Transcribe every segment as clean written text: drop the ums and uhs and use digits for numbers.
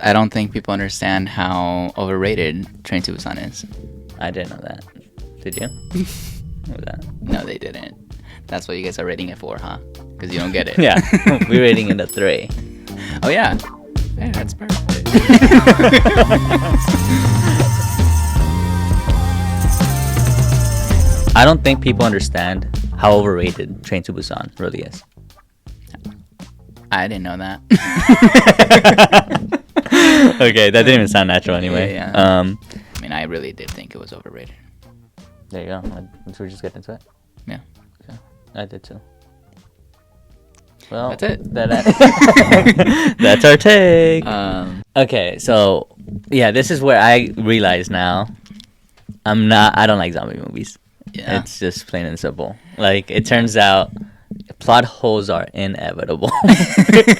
I don't think people understand how overrated Train to Busan is. I didn't know that. Did you? What was that? No, they didn't. That's what you guys are rating it for, huh? Because you don't get it. Yeah, we're rating it a 3. Oh yeah. Hey, that's perfect. I don't think people understand how overrated Train to Busan really is. I didn't know that. Okay, that didn't even sound natural anyway. Yeah. I mean, I really did think it was overrated. There you go. Should we just get into it? Yeah. Okay. I did too. Well, That's it. That's our take. Okay, so yeah, this is where I realize now I don't like zombie movies. Yeah. It's just plain and simple. Like, it turns out plot holes are inevitable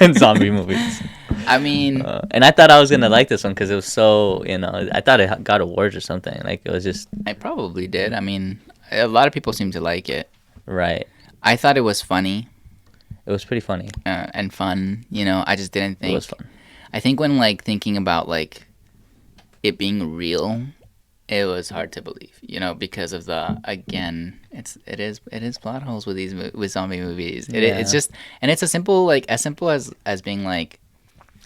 in zombie movies. I mean, and I thought I was gonna like this one because it was so, I thought it got awards or something. Like, it was just I probably did. I mean, a lot of people seem to like it. right. I thought it was funny. It was pretty funny. And fun. I just didn't think. It was fun. I think when thinking about it being real, it was hard to believe. Because of it is plot holes with zombie movies. It's just, and it's as simple as being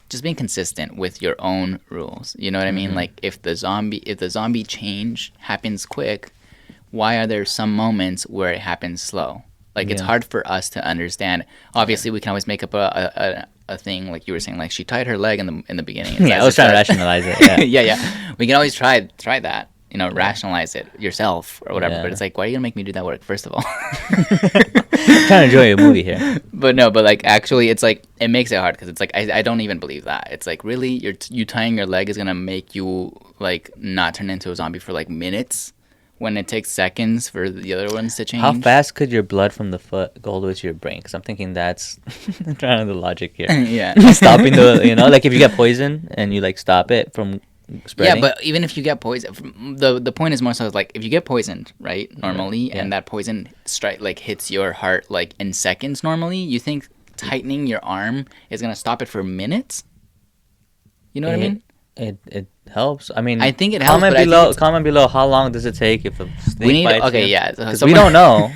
just being consistent with your own rules. You know what I mean? Like, if the zombie change happens quick, why are there some moments where it happens slow? It's hard for us to understand. Obviously, we can always make up a thing, like you were saying, like she tied her leg in the beginning. Yeah, I was trying to rationalize it. Yeah. yeah. We can always try that. Rationalize it yourself or whatever. Yeah. But it's like, why are you gonna make me do that work? First of all, I'm trying to enjoy a movie here. But no, actually, it's it makes it hard because it's I don't even believe that. It's really you tying your leg is gonna make you not turn into a zombie for minutes, when it takes seconds for the other ones to change. How fast could your blood from the foot go all the way to your brain? Because I'm thinking that's I'm trying to do the logic here. Yeah. Stopping if you get poison and you stop it from spreading. Yeah, but even if you get poisoned, the point is more so if you get poisoned, right, normally, and that poison hits your heart in seconds normally, you think tightening your arm is gonna stop it for minutes? You know what I mean? It helps. I mean, I think it helps. Comment below. How long does it take if a snake bites you? Yeah. Because we don't know.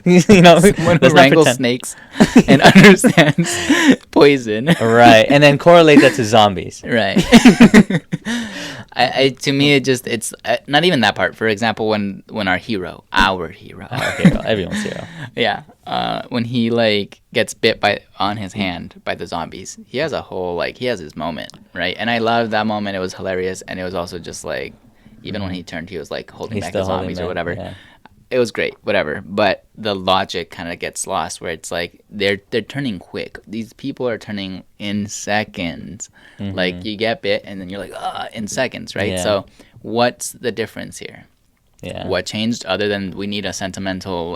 Someone who wrangles snakes and understands poison. Right, and then correlate that to zombies. Right. To me, it's not even that part. For example, when our hero, everyone's hero. Yeah. When he gets bit on his hand by the zombies, he has he has his moment, right? And I loved that moment. It was hilarious, and it was also just even when he turned, he was holding back the zombies or whatever. Yeah. It was great, whatever. But the logic kind of gets lost, where it's they're turning quick. These people are turning in seconds. Mm-hmm. You get bit, and then you're in seconds, right? Yeah. So what's the difference here? Yeah. What changed other than we need a sentimental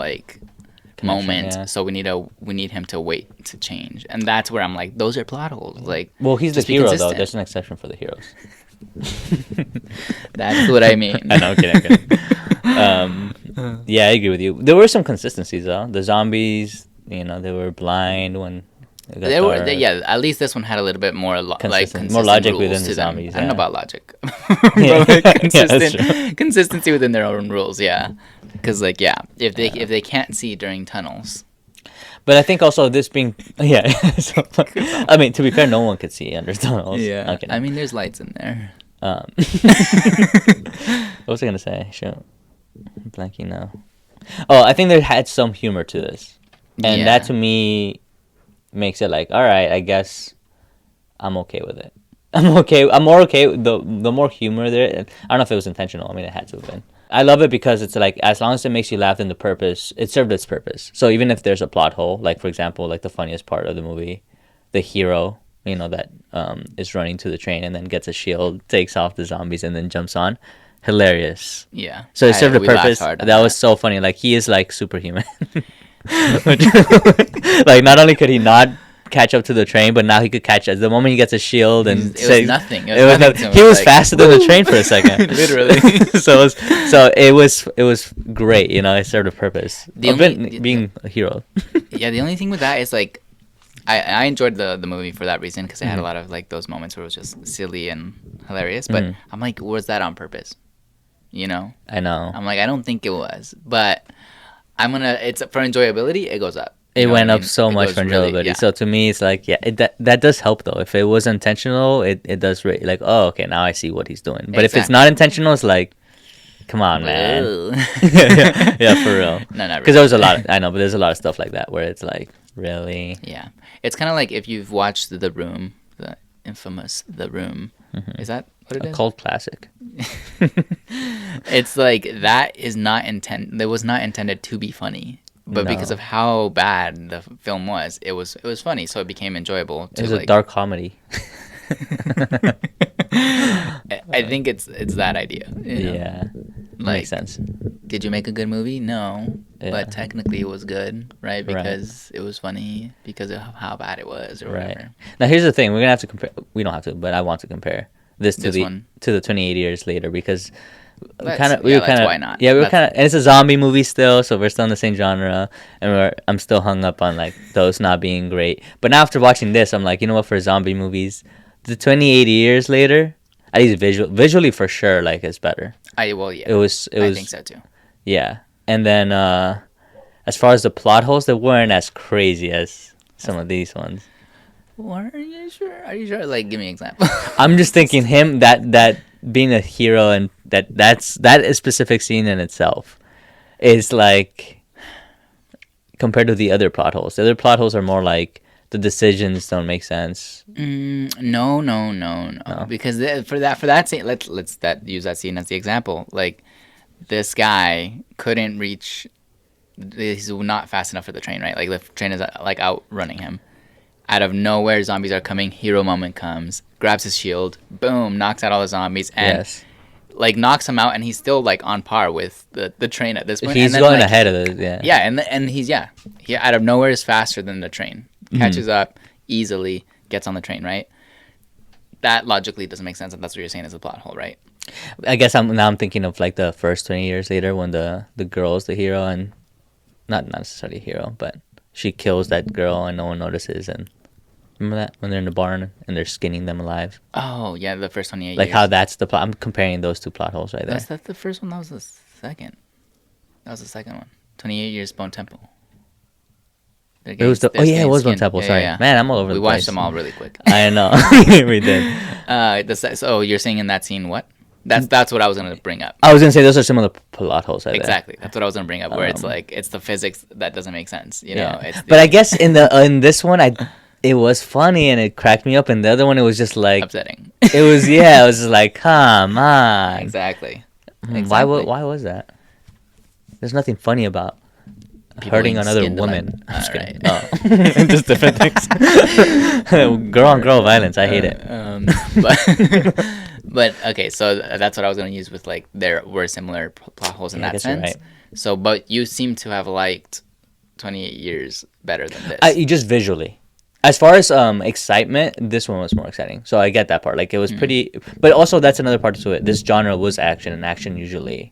moment? Yeah. So we need him to wait to change, and that's where I'm those are plot holes. Well, he's the hero though. There's an exception for the heroes. That's what I mean. I know. I'm kidding. Yeah, I agree with you. There were some consistencies though. The zombies, they were blind when they were. At least this one had a little bit more consistent more logic rules within the to them. zombies. I don't know about logic, Yeah. but consistency within their own rules. Yeah, because if they can't see during tunnels. But I think also this being so, I mean, to be fair, no one could see under tunnels. Yeah, okay. I mean, there's lights in there. What was I gonna say? Shoot, I'm blanking now. Oh, I think there had some humor to this, and that to me makes it all right. I guess I'm okay with it. I'm okay. I'm more okay with the more humor there. I don't know if it was intentional. I mean, it had to have been. I love it because it's as long as it makes you laugh, then the purpose, it served its purpose. So even if there's a plot hole, for example, the funniest part of the movie, the hero, that is running to the train and then gets a shield, takes off the zombies, and then jumps on. Hilarious. Yeah. So it served a purpose. That was so funny. He is superhuman. Not only could he not catch up to the train, but now he could catch it. The moment he gets a shield and it was nothing. He was faster than the train for a second. Literally. so it was great. It served a purpose. Being a hero. Yeah. The only thing with that is I enjoyed the movie for that reason because it had a Mhm. lot of like those moments where it was just silly and hilarious. But Mhm. I'm like, was that on purpose? You know, I know. I'm like, I don't think it was, but I'm gonna. It's for enjoyability. It goes up. You It know what I went up mean? so It much goes for really, enjoyability. yeah, So to me, it's like, yeah, that does help though. If it was intentional, it does like, oh, okay, now I see what he's doing. But if it's exactly. not intentional, it's like, come on, man. Boo. Yeah, for real. No, not Because there was a really. lot. I know, but there's a lot of stuff like that where it's like, really. Yeah, it's kind of like if you've watched The Room, the infamous The Room. Is that what it A is? cult classic. It's like that is not intent. That was not intended to be funny, but because No, of how bad the film was, it was funny, so it became enjoyable it to was a like. dark comedy. I think it's that idea. You know? Yeah, Like, makes sense. did you make a good movie? No, Yeah. but technically it was good, right? Right. Because it was funny because of how bad it was, or Right. whatever. Now here's the thing: we're gonna have to compare. We don't have to, but I want to compare this to This the one. 28 years later because Let's, we yeah, were that's kind why of not. yeah we were That's- kind of, and it's a zombie movie still, so we're still in the same genre, and I'm still hung up on like those not being great. But now after watching this, I'm like, you know what? For zombie movies, the 28 years later, at least visually for sure, like it's better. well, yeah. It was I think so too. yeah, and then as far as the plot holes, they weren't as crazy as some of these ones. Well, are you sure? Are you sure? Like, give me an example. I'm just thinking him that being a hero and that specific scene in itself is like compared to the other plot holes. The other plot holes are more like the decisions don't make sense. No. Because for that scene, let's use that scene as the example. Like, this guy couldn't reach. He's not fast enough for the train, right? Like the train is like outrunning him. Out of nowhere, zombies are coming. Hero moment comes. Grabs his shield. Boom! Knocks out all the zombies and Yes, like knocks him out. And he's still like on par with the train at this point. he's and then, going like, ahead of it. Yeah, Yeah, and he's he out of nowhere is faster than the train. Catches Mm-hmm. up easily, gets on the train, right? That logically doesn't make sense, and that's what you're saying is a plot hole, right? I guess I'm thinking of like the first 20 years later when the girl's the hero and not necessarily a hero, but she kills that girl and no one notices. And remember that when they're in the barn and they're skinning them alive, Oh yeah, the first 28 like years. how that's the plot. I'm comparing those two plot holes right there. Was that the first one? That was the second. That was the second one. 28 years Bone Temple. It was the it was Bone Temple. Sorry, man, I'm all over We the watched place. them all really quick. I know we did. So you're saying in that scene what? That's what I was gonna bring up. I was gonna say those are similar plot holes right there. Exactly. That's what I was gonna bring up. Where it's like it's the physics that doesn't make sense. You know. It's But I guess in this one, it was funny and it cracked me up, and the other one it was just like upsetting. it was just like, come on. Exactly. Why was that? There's nothing funny about People hurting being another skinned alive. woman. I'm just kidding. Alright. Oh. Just different things. Girl on girl violence. I hate it. But okay, so that's what I was going to use with like there were similar plot holes in Yeah, I that guess you're sense. right. So, but you seem to have liked 28 Years better than this. Just visually. As far as excitement, this one was more exciting. So I get that part. Like it was pretty, but also that's another part to it. This genre was action, and action usually,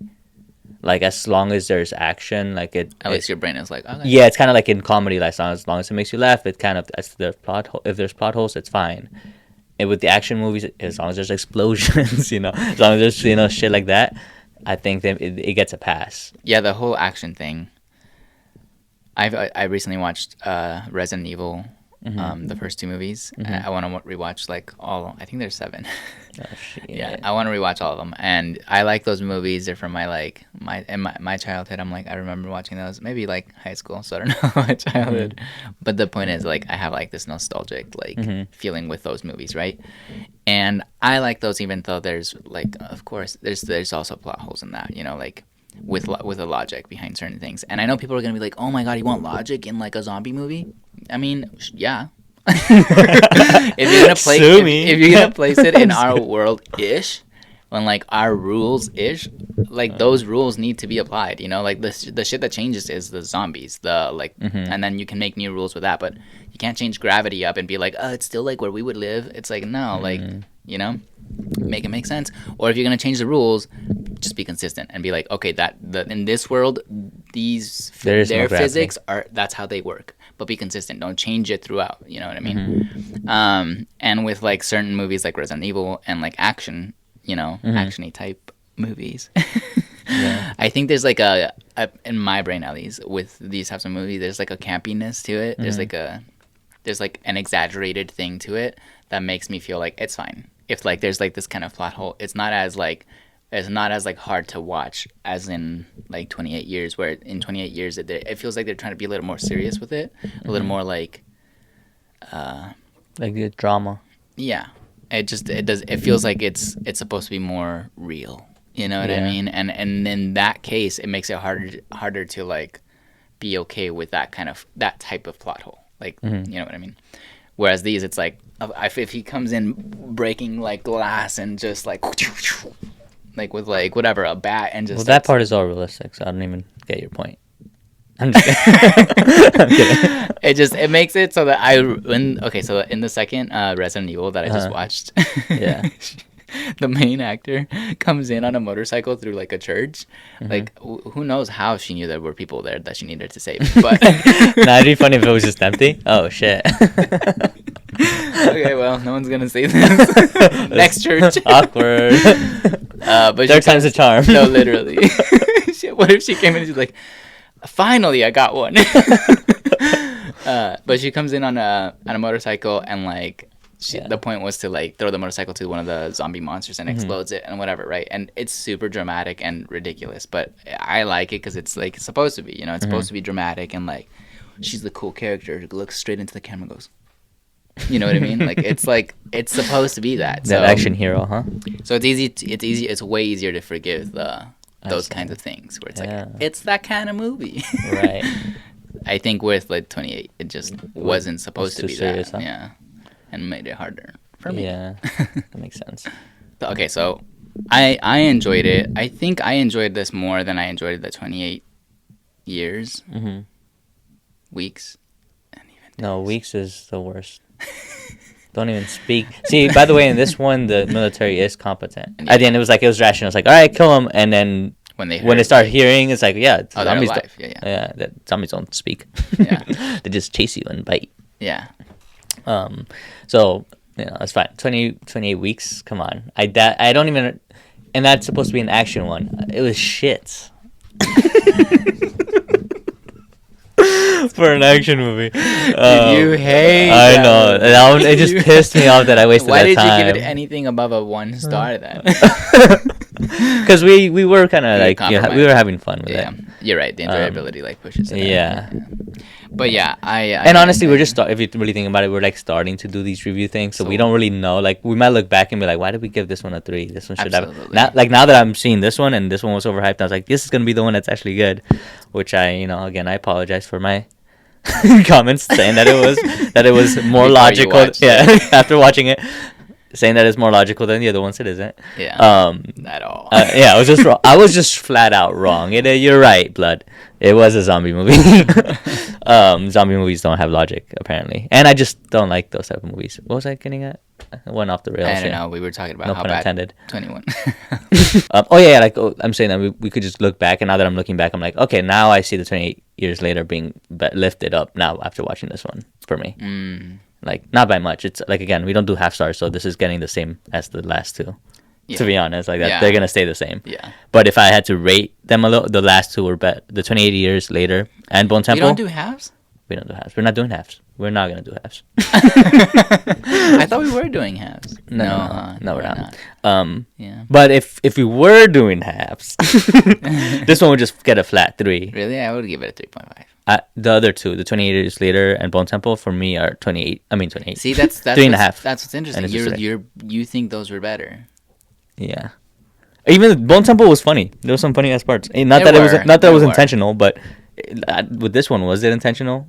like as long as there's action, like At least your brain is like, okay. yeah, it's kind of like in comedy. Like as long as it makes you laugh, it kind of as the plot. If there's plot holes, it's fine. And with the action movies, as long as there's explosions, as long as there's shit like that, I think that it gets a pass. Yeah, the whole action thing. I recently watched Resident Evil, the first two movies. I want to rewatch like all. I think there's 7. Oh, shit. Yeah, I want to rewatch all of them, and I like those movies. They're from my childhood. I'm like I remember watching those, maybe like high school. So I don't know my childhood, but the point is like I have like this nostalgic like feeling with those movies, right? And I like those even though there's like of course there's also plot holes in that, like with a logic behind certain things. And I know people are gonna be like, oh my god, you want logic in like a zombie movie? I mean, yeah. If you're gonna play, Sue me. if you're gonna place it in our world ish, on like our rules ish, like those rules need to be applied. Like the shit that changes is the zombies, and then you can make new rules with that. But you can't change gravity up and be like, oh, it's still like where we would live. It's like no, like make it make sense. Or if you're gonna change the rules, just be consistent and be like, okay, in this world, There is no their gravity. physics that's how they work. but be consistent. Don't change it throughout. You know what I mean? Mm-hmm. And with like certain movies like Resident Evil and like action, actiony type movies. Yeah. I think there's like in my brain at least, with these types of movies, there's like a campiness to it. There's like an exaggerated thing to it that makes me feel like it's fine. If like there's like this kind of plot hole, it's not as like hard to watch as in like 28 years, where in 28 years it feels like they're trying to be a little more serious with it, a little more like the drama. Yeah. It feels like it's supposed to be more real. You know what I mean? And in that case, it makes it harder to like be okay with that type of plot hole. Like, you know what I mean? Whereas these, it's like if he comes in breaking like glass and just like with like whatever, a bat, and just that part is all realistic, so I don't even get your point. I'm just kidding. I'm kidding. It makes it so that so in the second Resident Evil that I just watched, yeah, the main actor comes in on a motorcycle through like a church. Like who knows how she knew there were people there that she needed to save. But it'd be funny if it was just empty. Oh shit. Okay, well, no one's gonna say this. Next church. Awkward. But third time's a charm. No, literally. What if she came in and she's like, finally I got one. But she comes in on a motorcycle, and like the point was to like throw the motorcycle to one of the zombie monsters and explodes it and whatever, right? And it's super dramatic and ridiculous, but I like it because it's like it's supposed to be, it's supposed to be dramatic, and like she's the cool character who looks straight into the camera and goes, you know what I mean? Like it's supposed to be that. That action hero, huh? So it's way easier to forgive those kinds of things where it's like it's that kind of movie. Right. I think with like 28, it just wasn't supposed to be serious, that. Huh? Yeah. And made it harder for me. Yeah. That makes sense. Okay, so I enjoyed it. I think I enjoyed this more than I enjoyed the 28 years. Weeks. And even days. No, weeks is the worst. Don't even speak. See, by the way, in this one, the military is competent. Yeah. At the end, it was rational. It's like, all right, kill him. And then when they start hearing, it's like, zombies alive. Yeah. That zombies don't speak. Yeah. They just chase you and bite. Yeah. So, it's fine. 28 weeks. Come on. I don't even, and that's supposed to be an action one. It was shit. For an action movie. You hate I know. It just pissed me off that I wasted that time. Why did you give it anything above a 1 star then? Because we were kind of like, we were having fun with it. You're right. The enjoyability pushes it. Yeah. But yeah, and honestly, we're just if you really think about it, we're like starting to do these review things, so we don't really know. Like we might look back and be like, why did we give this one a 3? This one should have. Now that I'm seeing this one and this one was overhyped, I was like, this is gonna be the one that's actually good. Which again, I apologize for my comments saying that it was more logical. Yeah, after watching it. Saying that it's more logical than the other ones, it isn't. Yeah. At all. Yeah, I was just wrong. I was just flat out wrong. You're right, Blood. It was a zombie movie. Zombie movies don't have logic, apparently, and I just don't like those type of movies. What was I getting at? I went off the rails. I don't know. We were talking about how bad intended. 21. I'm saying that we could just look back, and now that I'm looking back, I'm like, okay, now I see the 28 years later being lifted up now after watching this one for me. Like, not by much. It's like, again, we don't do half stars, so this is getting the same as the last two. Yeah. To be honest, like that, they're gonna stay the same. Yeah. But if I had to rate them a little, the last two were better. The 28 years later and Bone Temple. We don't do halves. We don't do halves. We're not doing halves. We're not gonna do halves. I thought we were doing halves. No, we're not. Yeah. But if we were doing halves, this one would just get a flat 3. Really, I would give it a 3.5. The other two, the 28 years later and Bone Temple, for me are 28. I mean 28. See, that's 3.5. That's what's interesting. You think those were better. Yeah. Even Bone Temple was funny. There was some funny ass parts. Not that it was intentional, but with this one, was it intentional?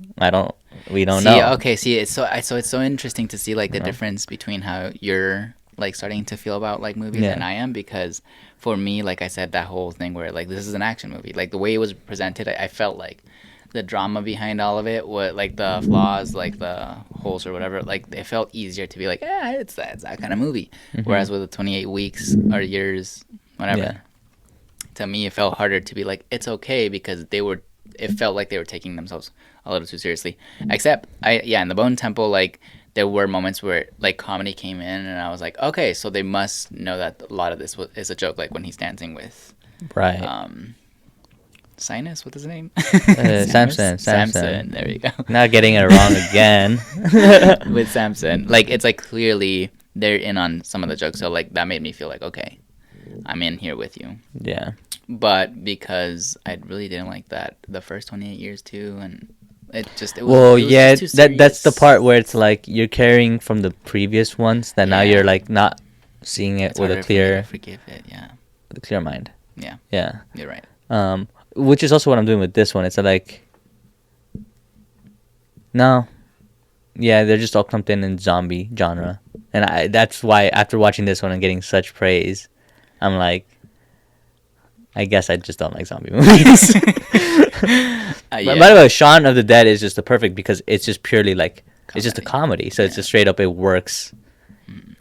We don't know. Okay. See, it's so interesting to see like the difference between how you're like starting to feel about like movies and I am, because for me, like I said, that whole thing where like this is an action movie, like the way it was presented, I felt like the drama behind all of it, what like the flaws, like the holes or whatever, like it felt easier to be like, it's that kind of movie. Whereas with the 28 weeks or years, whatever, to me it felt harder to be like, it's okay, because it felt like they were taking themselves a little too seriously. Except in the Bone Temple, like there were moments where like comedy came in, and I was like, okay, so they must know that a lot of this is a joke. Like when he's dancing with Right. Sinus, what's his name? Samson. There you go. Not getting it wrong again. With Samson, like it's like clearly they're in on some of the jokes. So like that made me feel like, okay, I'm in here with you. Yeah. But because I really didn't like that the first 28 years too, and it was that's the part where it's like you're carrying from the previous ones that now you're like not seeing it with a clear forgive it, with a clear mind. Yeah. Yeah. You're right. Which is also what I'm doing with this one. It's like, no, yeah, they're just all clumped in zombie genre, and that's why after watching this one and getting such praise, I'm like, I guess I just don't like zombie movies. By the way, Shaun of the Dead is just the perfect because it's just purely like it's just a comedy, so it's just straight up it works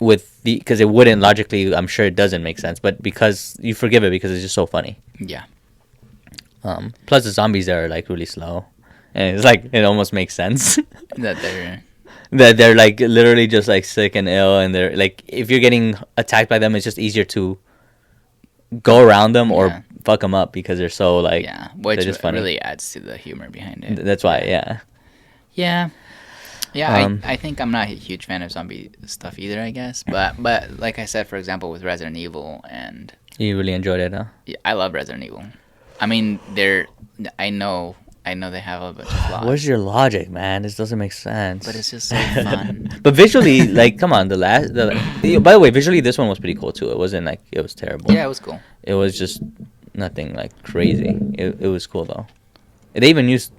with the because it wouldn't logically. I'm sure it doesn't make sense, but because you forgive it because it's just so funny. Yeah. Plus the zombies there are like really slow, and it's like it almost makes sense that they're like literally just like sick and ill, and they're like if you're getting attacked by them, it's just easier to go around them or fuck them up because they're so like which just really adds to the humor behind it. That's why I think I'm not a huge fan of zombie stuff either, I guess, but like I said, for example, with Resident Evil, and you really enjoyed it, huh? Yeah, I love Resident Evil. I mean, I know they have a bunch of flaws. Where's your logic, man? This doesn't make sense. But it's just so fun. But visually, like, come on, by the way, visually, this one was pretty cool too. It wasn't like it was terrible. Yeah, it was cool. It was just nothing like crazy. It was cool though. They even used.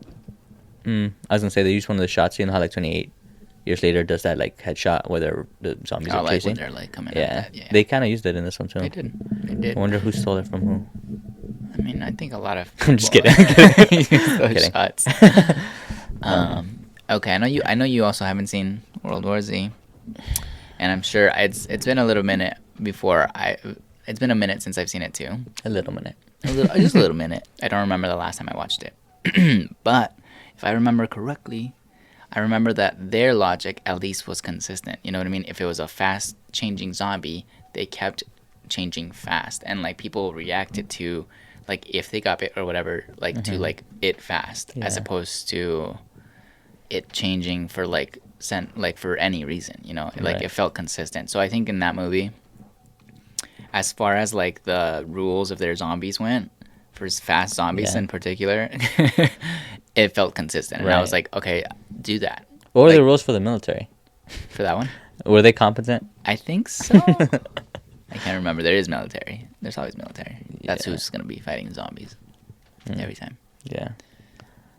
I was gonna say they used one of the shots. You know how like 28 years later does that like headshot where the zombies are chasing. When they're like coming. Yeah, they kind of used it in this one too. They did. I wonder who stole it from who. I mean, I think a lot of. I'm just kidding. Those shots. Okay, I know you also haven't seen World War Z, and I'm sure it's been a little minute it's been a minute since I've seen it too. A little minute. Just a little minute. I don't remember the last time I watched it, but if I remember correctly, I remember that their logic at least was consistent. You know what I mean? If it was a fast changing zombie, they kept changing fast, and like people reacted to. Like if they got bit or whatever, like to like it fast, as opposed to it changing for for any reason, you know, like it felt consistent. So I think in that movie, as far as like the rules of their zombies went, for fast zombies in particular, it felt consistent, and I was like, okay, do that. What were the rules for the military? For that one, were they competent? I think so. I can't remember. There is military. There's always military. That's who's gonna be fighting zombies every time. Yeah,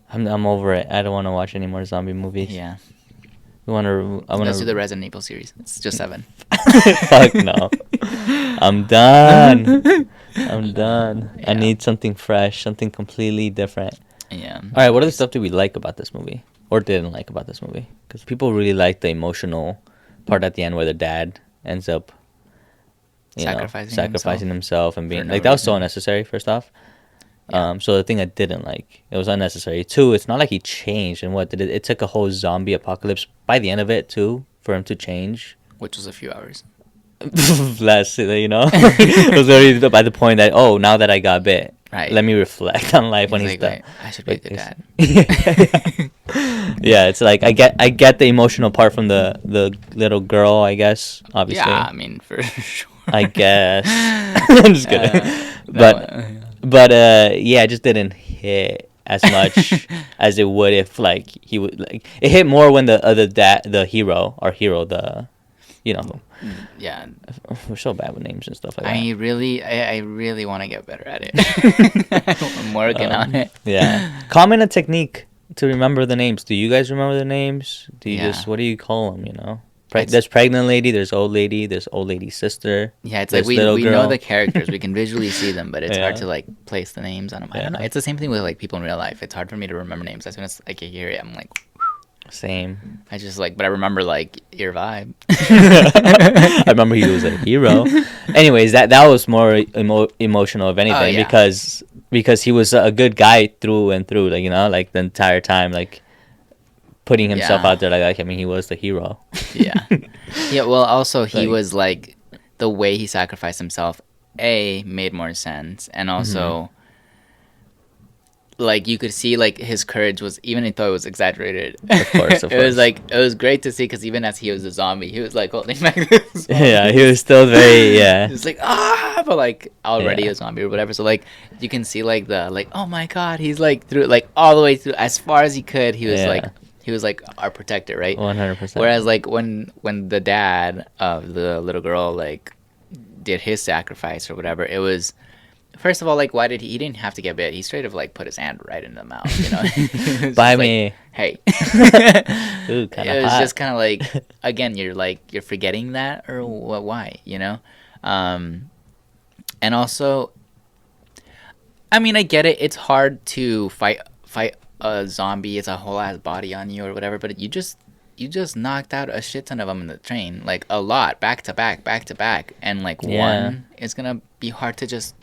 I'm over it. I don't want to watch any more zombie movies. Yeah, Let's do the Resident Evil series. It's just 7. Fuck no. I'm done. Yeah. I need something fresh, something completely different. Yeah. All right. What other stuff did we like about this movie, or didn't like about this movie? Because people really liked the emotional part at the end where the dad ends up. Sacrificing himself and being like that was so unnecessary. First off, so the thing I didn't like, it was unnecessary. 2, it's not like he changed, and what did it took a whole zombie apocalypse by the end of it too for him to change, which was a few hours. Less, it was already by the point that now that I got bit, right? Let me reflect on life when he's done. I should be a good dad. Yeah, it's like I get the emotional part from the little girl, I guess. Obviously, yeah, I mean for sure. I guess. I'm just kidding. It just didn't hit as much as it would if like he would like it hit more when the hero yeah, we're so bad with names and stuff like that. I really want to get better at it. I'm working on it. Yeah, common a technique to remember the names. Do you guys remember the names? Do you just what do you call them? There's pregnant lady, there's old lady, there's old lady's sister. Yeah, it's like we know the characters, we can visually see them, but it's hard to like place the names on them. I don't know. It's the same thing with like people in real life. It's hard for me to remember names. As soon as I can hear it, I'm like, same. I just but I remember like your vibe. I remember he was a hero. Anyways, that was more emotional of anything because because he was a good guy through and through, like, you know, like the entire time, like putting himself Yeah. out there, like I mean, he was the hero. Yeah. Yeah, well, also he Like, was like the way he sacrificed himself made more sense, and also like you could see like his courage was, even though it was exaggerated. Of course, of It was course. like, it was great to see, because even as he was a zombie, he was like holding back this Yeah, he was still very, yeah, just like, but like already Yeah. a zombie or whatever. So like you can see like the like, oh my god, he's like through, like all the way through as far as he could. He was like, Yeah. he was like our protector, right? 100%. Whereas like when the dad of the little girl like did his sacrifice or whatever, it was, first of all, like, why did he didn't have to get bit. He straight up like put his hand right in the mouth, you know. It was By just like, me. hey. Ooh, kind of It was hot. just kind of like, again, you're forgetting that, or what, why, you know. And also, I mean, I get it, it's hard to fight a zombie, it's a whole ass body on you or whatever, but you just knocked out a shit ton of them in the train, like a lot, back to back, and like Yeah. one is gonna be hard to just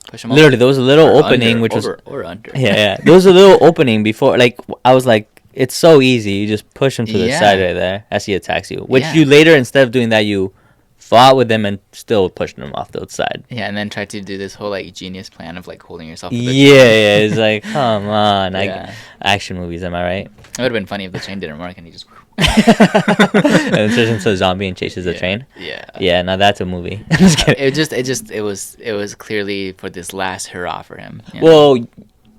push them Literally, there was a little or opening, under, which was or under. yeah. There was a little opening before, like I was like, it's so easy. You just push him to the Yeah. side right there as he attacks you. Which Yeah. you later, instead of doing that, you fought with him and still pushed him off the side. Yeah, and then try to do this whole like genius plan of like holding yourself. Yeah, With the yeah. It's like, come on, Yeah. action movies, am I right? It would have been funny if the chain didn't work and he just. And it turns into a zombie and chases the Yeah, train. Yeah. Yeah, now that's a movie. I'm just kidding. It was clearly for this last hurrah for him. You know? Well,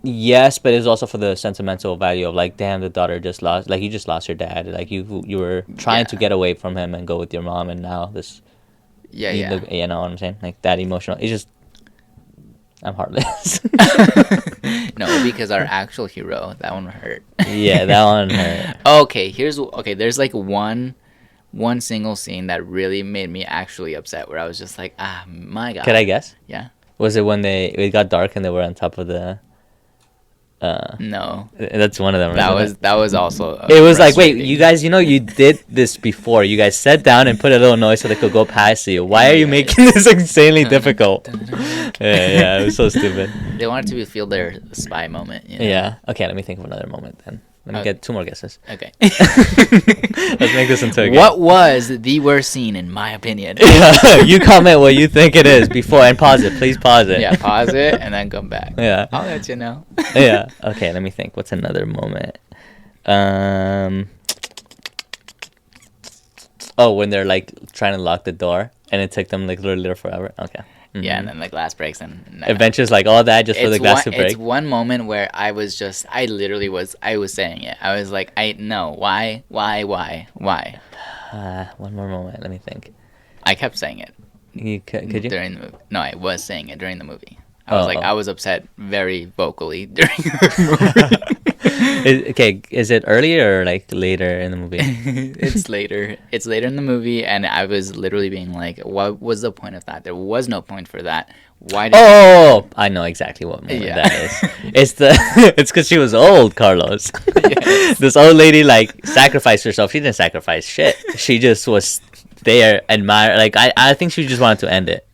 yes, but it's also for the sentimental value of like, damn, the daughter just lost, like you just lost your dad, like you were trying to Yeah. get away from him and go with your mom, and now this, yeah, you know what I'm saying, like that emotional. It's just, I'm heartless. No, because our actual hero, that one hurt. Yeah, that one hurt. Okay. There's like one single scene that really made me actually upset, where I was just like, ah, my god. Could I guess? Yeah. Was it when it got dark and they were on top of the? No. That's one of them. That was also. It was like, wait, frustrating. you guys, you know, you did this before. You guys sat down and put a little noise so they could go past you. Why are you Yeah. making this insanely difficult? Yeah, it was so stupid. They wanted to feel their spy moment. You know? Yeah. Okay, let me think of another moment then. Let me Okay. get two more guesses. Okay. Let's make this into a game. What was the worst scene, in my opinion? You comment what you think it is before and pause it. Please pause it. Yeah, pause it and then come back. Yeah. I'll let you know. Yeah. Okay, let me think. What's another moment? Oh, when they're like trying to lock the door and it took them like literally forever. Okay. Yeah, and Mhm. then the glass breaks and Adventures like all that just for the glass to break. It's one moment where I literally was saying it. I was like, why? One more moment. Let me think. I kept saying it Could you? during the movie. No, I was saying it during the movie. I Oh. was upset very vocally during the movie. Okay, is it earlier or like later in the movie? It's later. It's later in the movie, and I was literally being like, "What was the point of that? There was no point for that. Why did?" Oh, I know exactly what moment Yeah. that is. It's the it's because she was old, Carlos. Yes. This old lady like sacrificed herself. She didn't sacrifice shit. She just was there, admire. Like I think she just wanted to end it.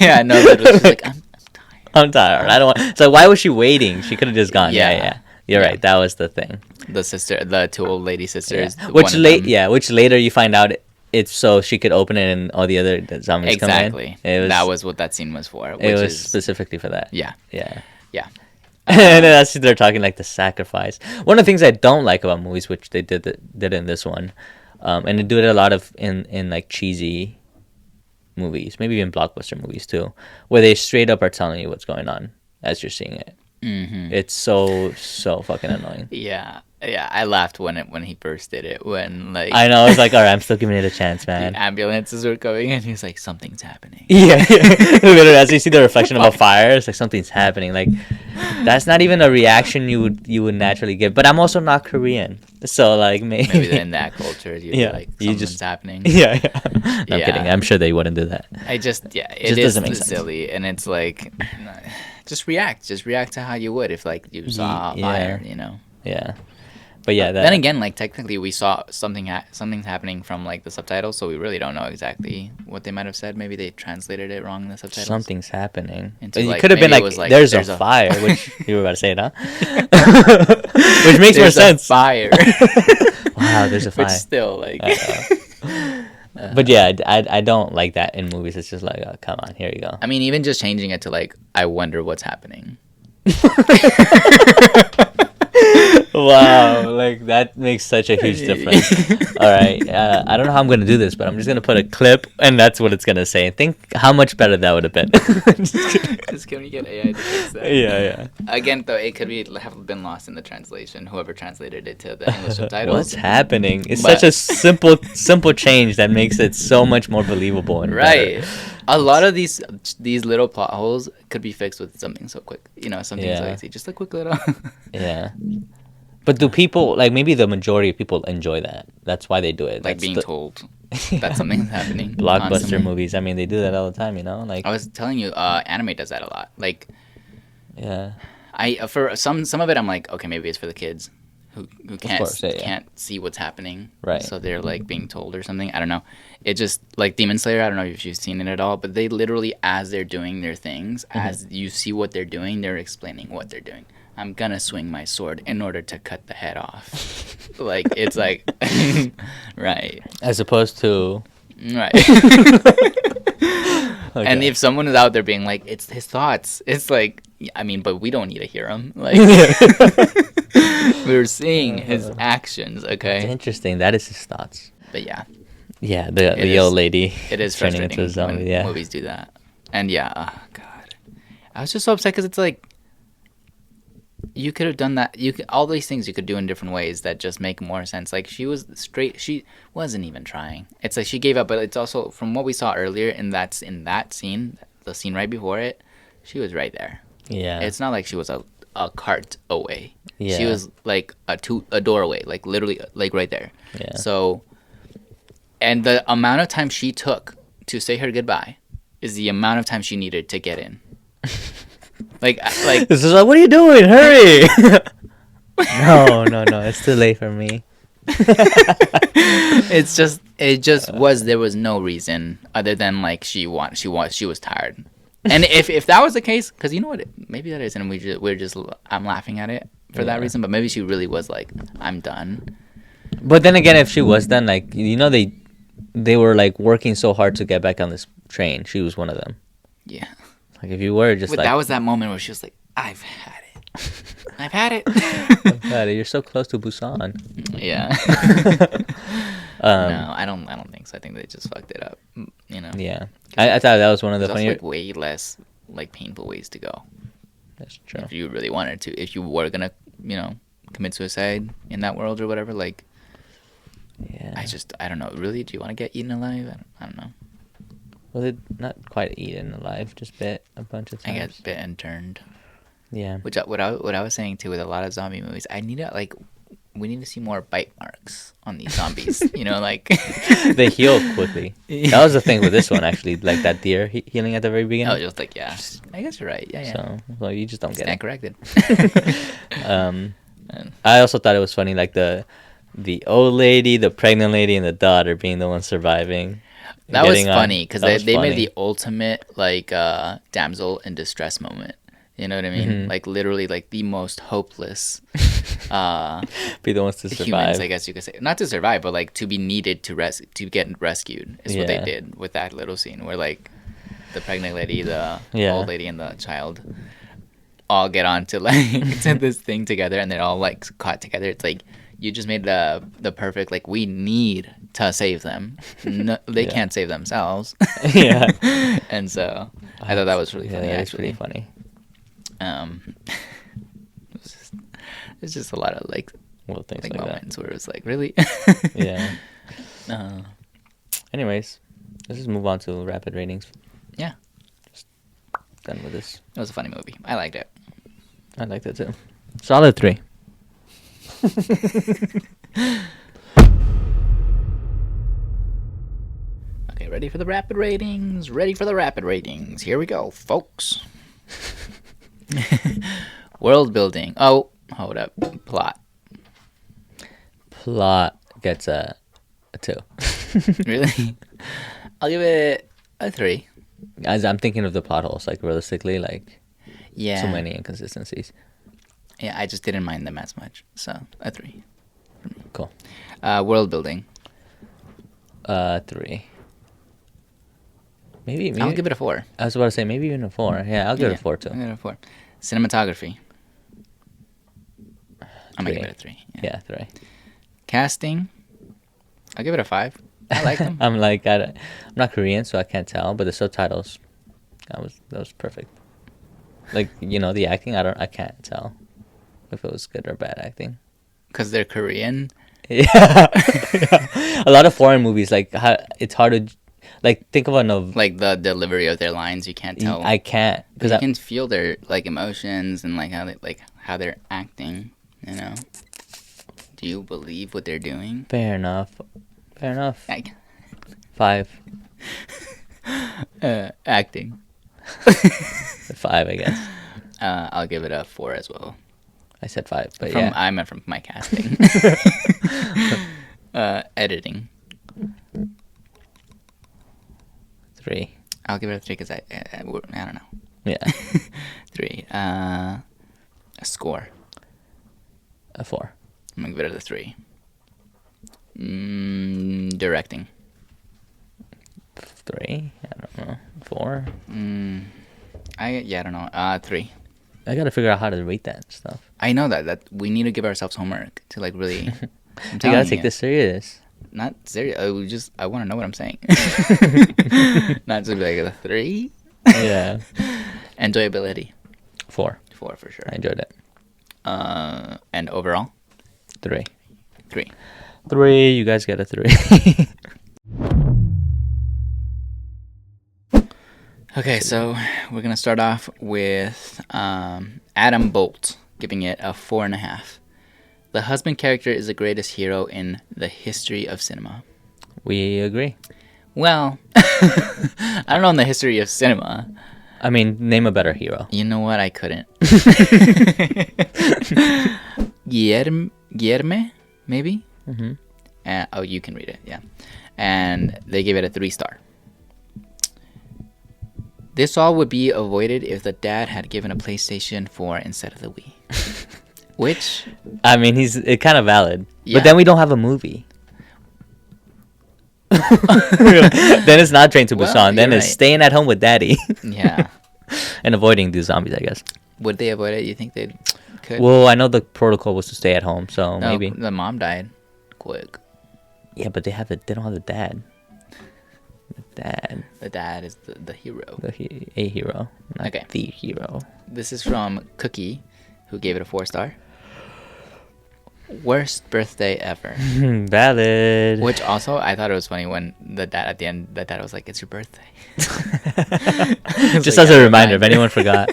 Yeah, no, literally, she's like, I'm tired. I'm tired. I don't want. So why was she waiting? She could have just gone. Yeah, Yeah. yeah. You're Yeah. right. That was the thing. The two old lady sisters. Yeah. one Which of late, them- yeah. Which later you find out it's so she could open it and all the other zombies Exactly. come in. That was what that scene was for. Which It was is specifically for that. yeah, Yeah. yeah. And then that's they're talking like the sacrifice. One of the things I don't like about movies, which they did in this one, and they do it a lot of in like cheesy movies, maybe even blockbuster movies too, where they straight up are telling you what's going on as you're seeing it. Mm-hmm. It's so fucking annoying. Yeah. I laughed when he first did it. When like I know. I was like, all right, I'm still giving it a chance, the man. ambulances were coming, and he's like, something's happening. Yeah, literally, as you see the reflection of a fire, it's like something's happening. Like that's not even a reaction you would naturally give. But I'm also not Korean, so like Maybe in that culture, you're Yeah, like, you something's just- happening. Yeah, yeah. No, I'm Yeah. kidding. I'm sure they wouldn't do that. It Just is doesn't make sense. silly, and it's like, just react to how you would if like you saw a Yeah. fire, you know. Yeah, But yeah, Then that again, like technically, we saw something's happening from like the subtitles, so we really don't know exactly what they might have said. Maybe they translated it wrong in the subtitles. something's happening. Into, It like, could have been maybe it like, was like, there's a there's a- fire, which you were about to say it, huh? Which makes more There's a sense. fire. Wow, there's a Which fire. still like. But yeah, I don't like that in movies. It's just like, oh, come on, here you go. I mean, even just changing it to like, I wonder what's happening. Wow, like that makes such a huge difference. All right, I don't know how I'm gonna do this, but I'm just gonna put a clip, and that's what it's gonna say. Think how much better that would have been. Just can we get AI to fix that? Yeah. Again, though, it could have been lost in the translation. Whoever translated it to the English subtitles. What's happening? It's But- such a simple change that makes it so much more believable and Right. better. A lot of these little plot holes could be fixed with something so quick. You know, something so Yeah. easy. Just a quick little. Yeah. But do people, like, maybe the majority of people enjoy that? That's why they do it. like That's being the- told that something's happening. Blockbuster constantly. movies. I mean, they do that all the time. You know, like I was telling you, anime does that a lot. Like, yeah. for some of it, I'm like, okay, maybe it's for the kids who can't course, yeah. can't see what's happening, Right. So they're like being told or something. I don't know. It just like Demon Slayer. I don't know if you've seen it at all, but they literally, as they're doing their things, as you see what they're doing, they're explaining what they're doing. I'm gonna swing my sword in order to cut the head off. Like it's like, right, As opposed to right. okay. And if someone is out there being like, it's his thoughts, it's like, I mean, but we don't need to hear him. Like, we're seeing his actions, It's okay? interesting. That is his thoughts. But yeah, Yeah, the is- old lady. it is turning frustrating into a zombie. when Yeah. movies do that. And yeah, oh god, I was just so upset because it's like, you could have done that. All these things you could do in different ways that just make more sense. Like she wasn't even trying. It's like she gave up, but it's also from what we saw earlier in that scene, the scene right before it, she was right there. Yeah. It's not like she was a cart away. Yeah. She was like a door away, like literally like right there. Yeah. So, and the amount of time she took to say her goodbye is the amount of time she needed to get in. like This is like, what are you doing? Hurry! No, it's too late for me. it just was, there was no reason other than like she was tired. And if that was the case, because you know what, maybe that is, and I'm laughing at it for that Yeah. reason, but maybe she really was like, I'm done. But then again, if she was done, like, you know, they were like working so hard to get back on this train. She was one of them. Yeah. Like, if you were just But like, that was that moment where she was like, I've had it. I've had it. God, you're so close to Busan. Yeah. Um, No, I don't think so. I think they just fucked it up. You know. Yeah, I thought that was one of the There's also funny. like way less like painful ways to go That's true. if you really wanted to. If you were gonna, commit suicide in that world or whatever. Like, Yeah. I don't know. Really, do you want to get eaten alive? I don't know. Well, they not quite eaten alive, just bit a bunch of I times. get bit and turned. Yeah. What I was saying too with a lot of zombie movies, we need to see more bite marks on these zombies. Like They heal quickly. That was the thing with this one, actually. Like that deer healing at the very I beginning. was just like, yeah, I guess you're right. Yeah. So, well, you just don't get Stand it. corrected. I also thought it was funny, like the old lady, the pregnant lady, and the daughter being the ones surviving. That was getting on. funny because That was they made funny. the ultimate damsel in distress moment. You know what I mean? Mhm. Like literally like the most hopeless be the ones to survive. humans, I guess you could say. Not to survive, but like to be needed to get rescued is what they Yeah. did with that little scene where like the pregnant lady, the Yeah. old lady, and the child all get onto like to this thing together, and they're all like caught together. It's like you just made the perfect, like, we need to save them. No, they Yeah. can't save themselves. Yeah. And so I thought that was really funny. That is Actually, pretty funny. it's just a lot of like Little things like that. moments where it was like, really. Yeah. Uh, Anyways, let's just move on to rapid ratings. Yeah. Just done with this. It was a funny movie. I liked it. I liked it too. Solid 3. Okay, ready for the rapid ratings? Ready for the rapid ratings. Here we go, folks. World building. Oh, hold up. Plot. Plot gets a 2. Really? I'll give it a 3. As I'm thinking of the plot holes, like realistically, like Yeah. so many inconsistencies. Yeah, I just didn't mind them as much. So, a 3. Cool. World building. 3. Maybe I'll give it a 4. I was about to say maybe even a 4. Yeah, I'll give it a 4 too. I'll give it a 4. Cinematography. I'm going to 3. give it a 3. Yeah, 3. Casting. I'll give it a 5. I like them. I'm like I'm not Korean, so I can't tell, but the subtitles, that was perfect. Like, the acting, I can't tell if it was good or bad acting. Because they're Korean. Yeah. A lot of foreign movies, like it's hard to, like, think of Like the delivery of their lines, you can't tell. I can't, because you can feel their like emotions and like how they're acting. Do you believe what they're doing? Fair enough. 5. Acting. 5, I guess. I'll give it a 4 as well. I said 5, but I meant from my casting. Editing. 3. I'll give it a 3 because I don't know. Yeah. 3. A score. A 4. I'm gonna give it a 3. Directing. 3. I don't know. 4. I don't know. 3. I gotta figure out how to rate that stuff. I know that we need to give ourselves homework to like really. You gotta take this serious. Not serious. I want to know what I'm saying. Not to be like a 3. Yeah. Enjoyability. 4. 4 for sure. I enjoyed it. And overall. 3. 3. 3. You guys get a 3. Okay, so we're gonna start off with Adam Bolt giving it a 4.5. The husband character is the greatest hero in the history of cinema. We agree. Well, I don't know in the history of cinema. I mean, name a better hero. You know what? I couldn't. Guillerme, maybe? Mm-hmm. You can read it, yeah. And they gave it a 3-star. This all would be avoided if the dad had given a PlayStation 4 instead of the Wii. Which... I mean, it's kind of valid. Yeah. But then we don't have a movie. Then it's not Train to Busan. Then it's staying at home with daddy. Yeah. And avoiding these zombies, I guess. Would they avoid it? You think they could? Well, I know the protocol was to stay at home, so No, maybe. the mom died quick. Yeah, but they don't have the dad. The dad is the hero. A hero, not Okay. the hero. This is from Cookie, who gave it a 4-star. Worst birthday ever. Valid. Which also, I thought it was funny when the dad at the end, the dad was like, "It's your birthday." Just as a reminder, if anyone forgot,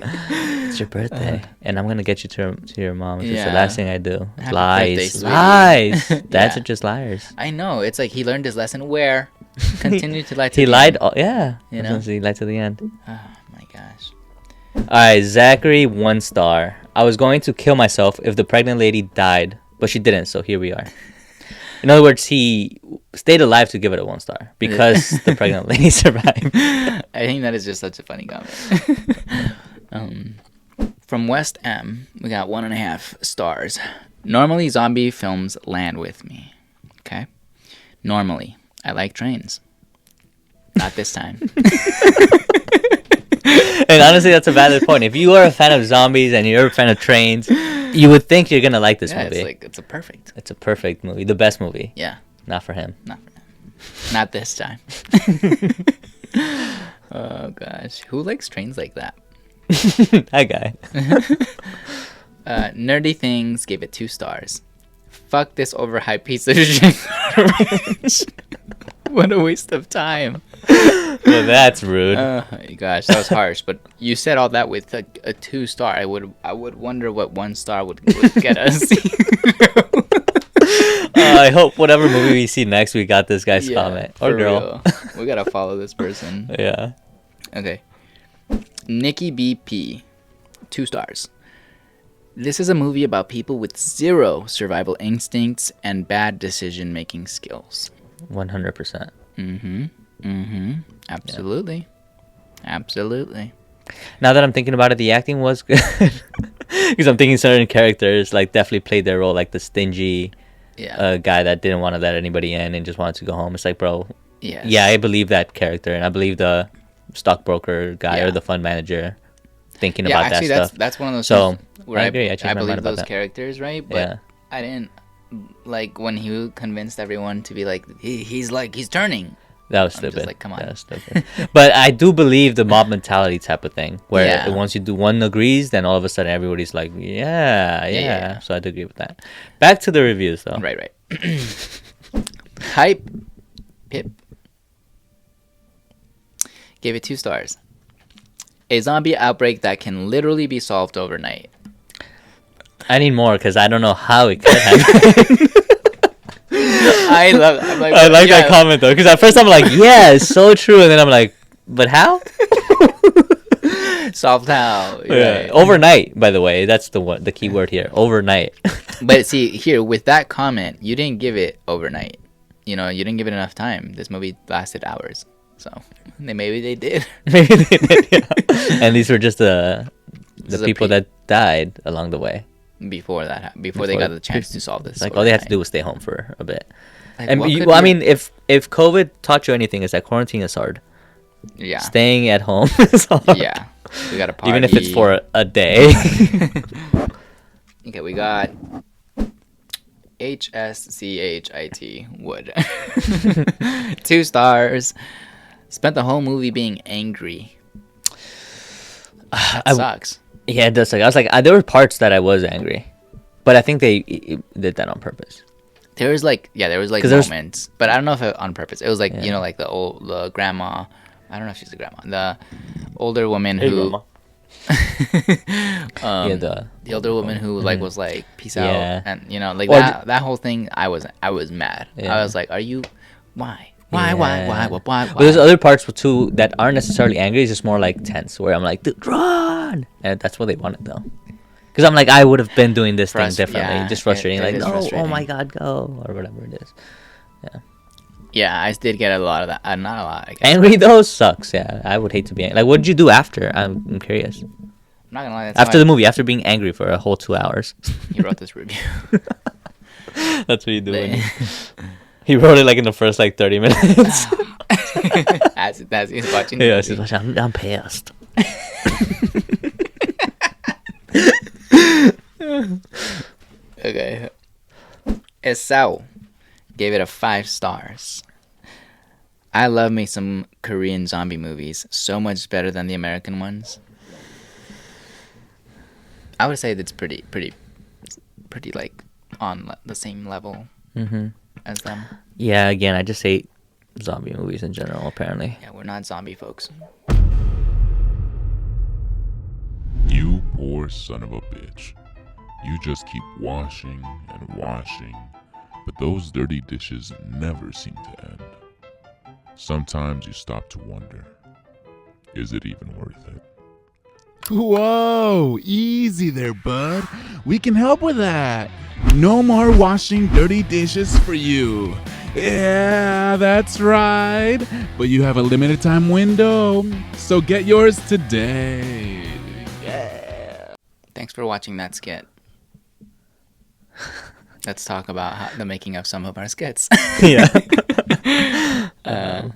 it's your birthday, and I'm gonna get you to your mom. It's just the last thing I do. Happy Lies, birthday, lies. Dads Yeah. are just liars. I know. It's like he learned his lesson where continue to lie to He the lied. end. Yeah, You know? he lied to the end. Oh my gosh. All right, Zachary, 1 star. I was going to kill myself if the pregnant lady died, but she didn't, so here we are. In other words, he stayed alive to give it a 1 star because the pregnant lady survived. I think that is just such a funny comment. From West M, we got 1.5 stars. Normally, zombie films land with me. Okay? Normally. I like trains. Not this time. And honestly, that's a valid point. If you are a fan of zombies and you're a fan of trains, you would think you're gonna like this movie. It's a perfect. It's a perfect movie, the best movie. Yeah. Not for him. Not for him. Not this time. Oh gosh, who likes trains like that? That guy. Nerdy Things gave it 2 stars. Fuck this overhyped piece of shit. What a waste of time. Well, that's rude. Oh my gosh, that was harsh. But you said all that with a 2-star. I would wonder what 1 star would get us. I hope whatever movie we see next, we got this guy's comment or for girl. real. We gotta follow this person. Yeah. Okay. Nikki BP, 2 stars. This is a movie about people with zero survival instincts and bad decision making skills. 100%. Absolutely. Absolutely. Now that I'm thinking about it, the acting was good. Because I'm thinking certain characters like definitely played their role, like the stingy guy that didn't want to let anybody in and just wanted to go home. It's like, bro, yeah, I believe that character, and I believe the stockbroker guy or the fund manager thinking about actually, that stuff. That's one of those So things where I agree. I I believe those that. characters, right? But I didn't like when he convinced everyone to be like he's turning. That was stupid. Just like, come on. That was stupid. But I do believe the mob mentality type of thing, where once you do one agrees, then all of a sudden everybody's like, yeah. So I do agree with that. Back to the reviews, though. Right. Hype Pip gave it 2 stars. A zombie outbreak that can literally be solved overnight. I need more because I don't know how it could happen. I like that comment though, because at first I'm like, yeah, it's so true, and then I'm like, but how? Solved how? Right. Overnight, by the way, that's the key word here. Overnight. But see, here with that comment, you didn't give it overnight. You didn't give it enough time. This movie lasted hours, so maybe they did. Maybe they did. Yeah. And these were just the people that died along the way. Before they got the chance to solve this. Like all they had to do was stay home for a bit. Like, and I mean, if COVID taught you anything, it's that quarantine is hard. Yeah. Staying at home is hard. Yeah. We got to party. Even if it's for a day. Okay, we got HSCHIT Wood. 2 stars. Spent the whole movie being angry. That sucks. Yeah, it does suck. I was like, there were parts that I was angry, but I think they did that on purpose. There was moments, but I don't know if it on purpose. It was like like the grandma. I don't know if she's a grandma. The older woman who. The older woman who was like peace out, and that whole thing. I was mad. I was like, are you? Why? Why? But there's other parts too that aren't necessarily angry. It's just more like tense, where I'm like, dude, run, and that's what they wanted though. Because I'm like, I would have been doing this thing differently. Just frustrating. No, frustrating. Oh my god, go or whatever it is. Yeah. Yeah, I did get a lot of that. Not a lot. I guess. Angry though sucks. Yeah, I would hate to be angry. Like, what did you do after? I'm curious. I'm not gonna lie. After the movie, after being angry for a whole 2 hours. He wrote this review. That's what you do. He wrote it like in the first 30 minutes. as he's watching. Yeah, he's watching. I'm pissed. Okay. Esau gave it a 5 stars. I love me some Korean zombie movies. So much better than the American ones. I would say that's pretty like on the same level. As them. Yeah, again, I just hate zombie movies in general, apparently. Yeah, we're not zombie folks. You poor son of a bitch. You just keep washing and washing, but those dirty dishes never seem to end. Sometimes you stop to wonder, is it even worth it? Whoa, easy there, bud. We can help with that. No more washing dirty dishes for you. Yeah, that's right. But you have a limited time window, so get yours today. Yeah. Thanks for watching that skit. Let's talk about the making of some of our skits. Yeah. I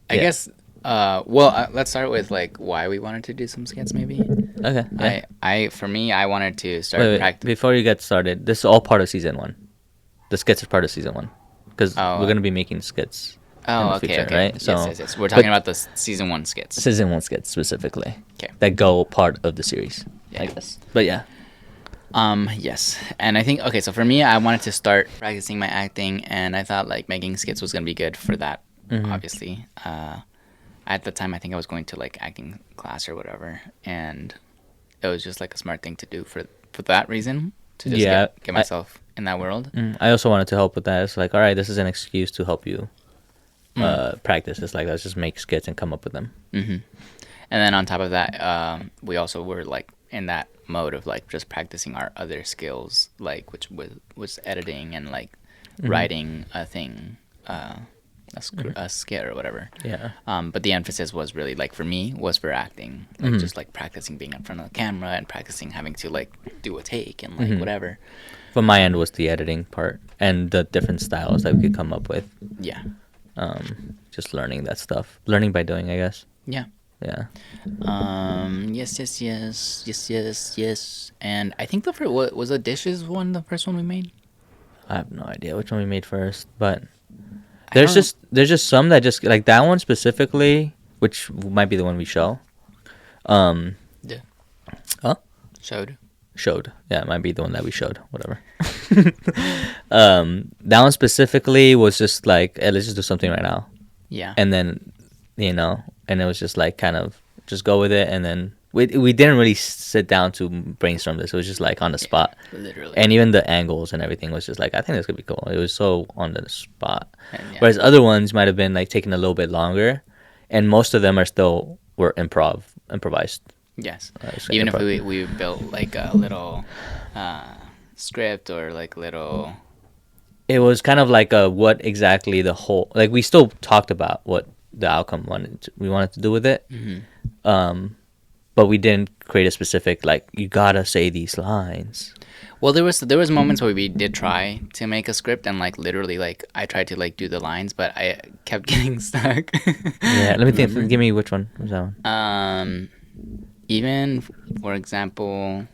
guess. Let's start with why we wanted to do some skits, maybe. Okay. Yeah. I wanted to start practicing. Before you get started, this is all part of season 1. The skits are part of season 1 because we're gonna be making skits. Oh, in the future, okay. Right. So yes. We're talking about the season 1 skits. Season 1 skits specifically. Okay. That go part of the series. Yeah. I guess. But yeah. Yes. And I think so for me, I wanted to start practicing my acting, and I thought making skits was gonna be good for that. Obviously. At the time, I think I was going to acting class or whatever, and it was just a smart thing to do for that reason, to just get myself in that world. I also wanted to help with that. It's all right, this is an excuse to help you practice. It's let's just make skits and come up with them. And then on top of that, we also were in that mode of like just practicing our other skills, like which was editing and like Mm-hmm. writing a thing, a skit or whatever. Yeah. But the emphasis was really like for me was for acting, like just like practicing being in front of the camera and practicing having to like do a take and like whatever. From my end was the editing part and the different styles that we could come up with. Yeah. Just learning that stuff. Learning by doing, I guess. Yeah. Yeah. Yes. And I think what was the dishes one, the first one we made? I have no idea which one we made first, but I there's don't- just some that just like that one specifically, which might be the one we show. Yeah. Huh? Showed. Yeah, it might be the one that we showed. Whatever. That one specifically was just like, hey, let's just do something right now, Yeah. and then and it was just like kind of just go with it, and then we didn't really sit down to brainstorm this. It was just like on the spot. Literally. And even the angles and everything was just like, I think this could be cool. It was so on the spot. And, yeah. Whereas other ones might have been like taking a little bit longer, and most of them were improvised. Yes. So Even if improv. we built like a little script or like little. It was kind of like what exactly the whole, like we still talked about what the outcome we wanted to do with it. But we didn't create a specific like you gotta say these lines. Well, there was moments where we did try to make a script and like literally like I tried to like do the lines, but I kept getting stuck. Yeah, let me think. Give me which one was that one. Even for example,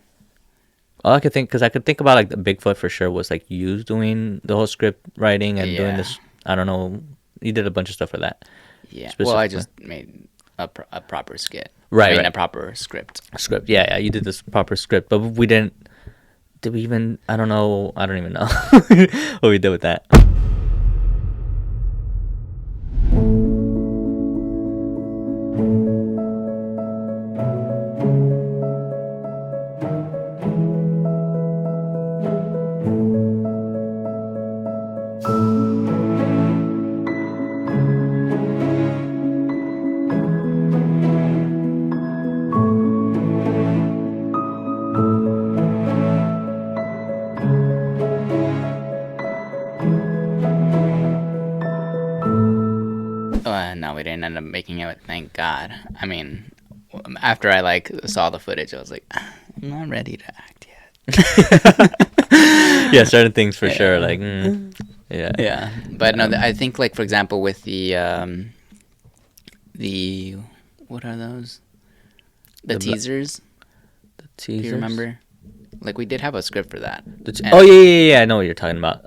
All I could think, because I could think about like the Bigfoot for sure was like you doing the whole script writing and doing Yeah. this. I don't know. You did a bunch of stuff for that. yeah. Well, I Specifically. just made a proper skit. Right, I mean, right. a proper script. Script. Yeah, you did this proper script, but we didn't. Did we even? I don't know. I don't even know what we did with that. No, we didn't end up making it. Thank God. I mean, after I like saw the footage, I was like, I'm not ready to act yet. Yeah, certain things for sure. Like, yeah. Yeah, but no, I think like for example with the what are those? The The teasers. Do Teasers? you remember? Like we did have a script for that. And- Oh yeah. I know what you're talking about.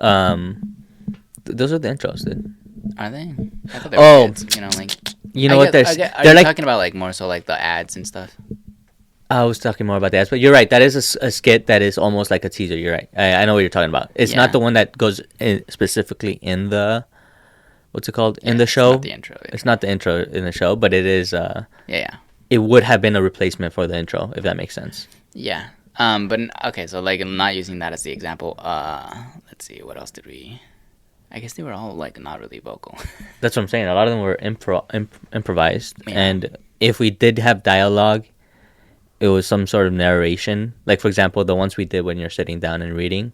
Those are the intros, dude. Are they? I thought they were Oh. kids, you know, like. You know I what? guess- Are They're you like. talking about like more so like the ads and stuff? I was talking more about the ads, but you're right. That is a skit that is almost like a teaser. You're right. I know what you're talking about. It's Yeah. not the one that goes specifically in the, what's it called, in the It's show. not the intro. It's not the intro in the show, but it is. Yeah. It would have been a replacement for the intro, if that makes sense. Yeah. But okay, so like I'm not using that as the example. Let's see, what else did we? I guess they were all like not really vocal. That's what I'm saying. A lot of them were improvised, Yeah. and if we did have dialogue, it was some sort of narration. Like for example, the ones we did when you're sitting down and reading,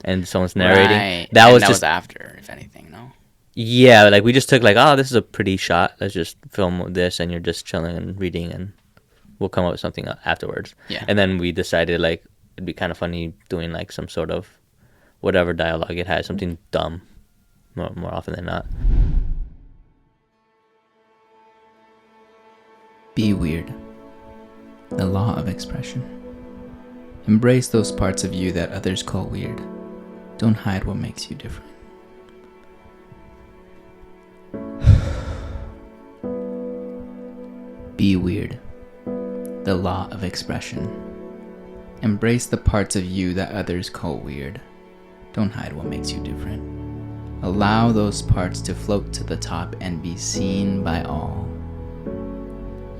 and someone's narrating. Right. That And was that just was after, if anything, no. yeah. Like we just took like, oh, this is a pretty shot. Let's just film this, and you're just chilling and reading, and we'll come up with something afterwards. Yeah. And then we decided like it'd be kind of funny doing like some sort of whatever dialogue it has, something dumb, more often than not. Be weird. The law of expression. Embrace those parts of you that others call weird. Don't hide what makes you different. Be weird. The law of expression. Embrace the parts of you that others call weird. Don't hide what makes you different. Allow those parts to float to the top and be seen by all.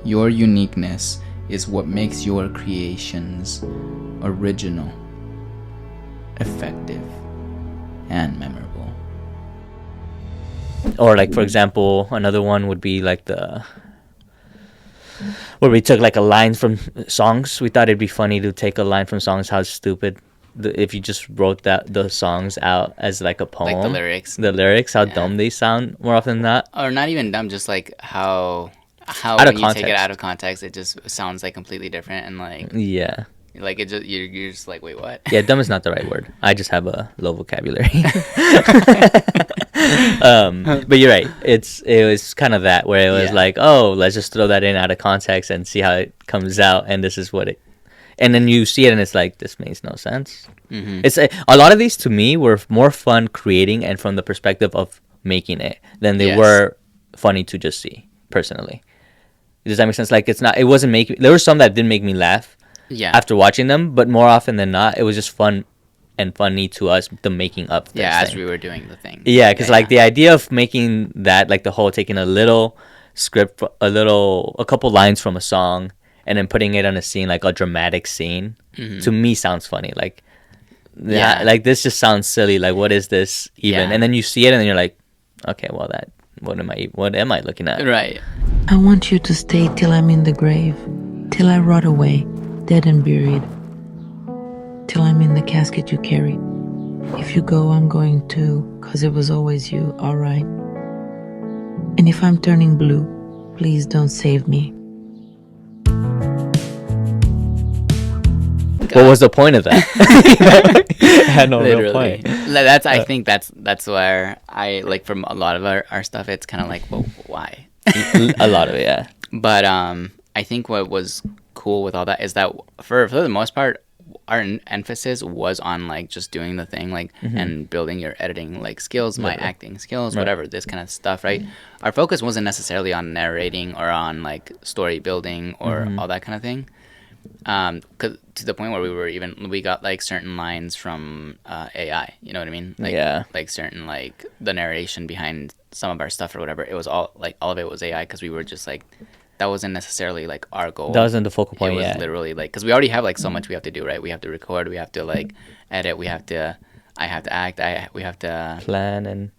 Your uniqueness is what makes your creations original, effective, and memorable. Or like for example, another one would be like where we took like a line from songs. We thought it'd be funny to take a line from songs. How stupid if you just wrote the songs out as like a poem. Like the lyrics. The lyrics, how dumb they sound more often than not. Or not even dumb, just like how Out of when you take it context. out of context, it just sounds like completely different, and like Yeah. it just you're just like, wait, what? Yeah, dumb is not the right word. I just have a low vocabulary. But you're right. It was kind of that where it was like, oh, let's just throw that in out of context and see how it comes out, and this is what it. And then you see it, and it's like, this makes no sense. Mm-hmm. It's a lot of these to me were more fun creating and from the perspective of making it than they were funny to just see personally. Does that make sense? Like it wasn't making. There were some that didn't make me laugh. Yeah. After watching them, but more often than not, it was just fun and funny to us, the making up. As we were doing the thing. Yeah, because like the idea of making that, like the whole taking a little script, a couple lines from a song, and then putting it on a scene, like a dramatic scene, to me sounds funny. Like, like this just sounds silly. Like, what is this even? And then you see it, and then you're like, okay, well, what am I looking at? Right. I want you to stay till I'm in the grave, till I rot away, dead and buried, till I'm in the casket you carried. If you go, I'm going too, 'cause it was always you, alright. And if I'm turning blue, please don't save me. What was the point of that? It had no real Literally. point. I think that's where I like from a lot of our stuff. It's kind of like, well, why? A lot of it, yeah. But I think what was cool with all that is that for the most part, our emphasis was on like just doing the thing, like and building your editing like skills, my acting skills, whatever, this kind of stuff, right? Our focus wasn't necessarily on narrating or on like story building or all that kind of thing. 'Cause to the point where we got like certain lines from AI, you know what I mean? Like, like certain like the narration behind some of our stuff or whatever. It was all of it was AI because we were just like, that wasn't necessarily like our goal. That wasn't the focal point. It was literally like, because we already have like so much we have to do, right? We have to record, we have to like edit, I have to act, we have to plan, and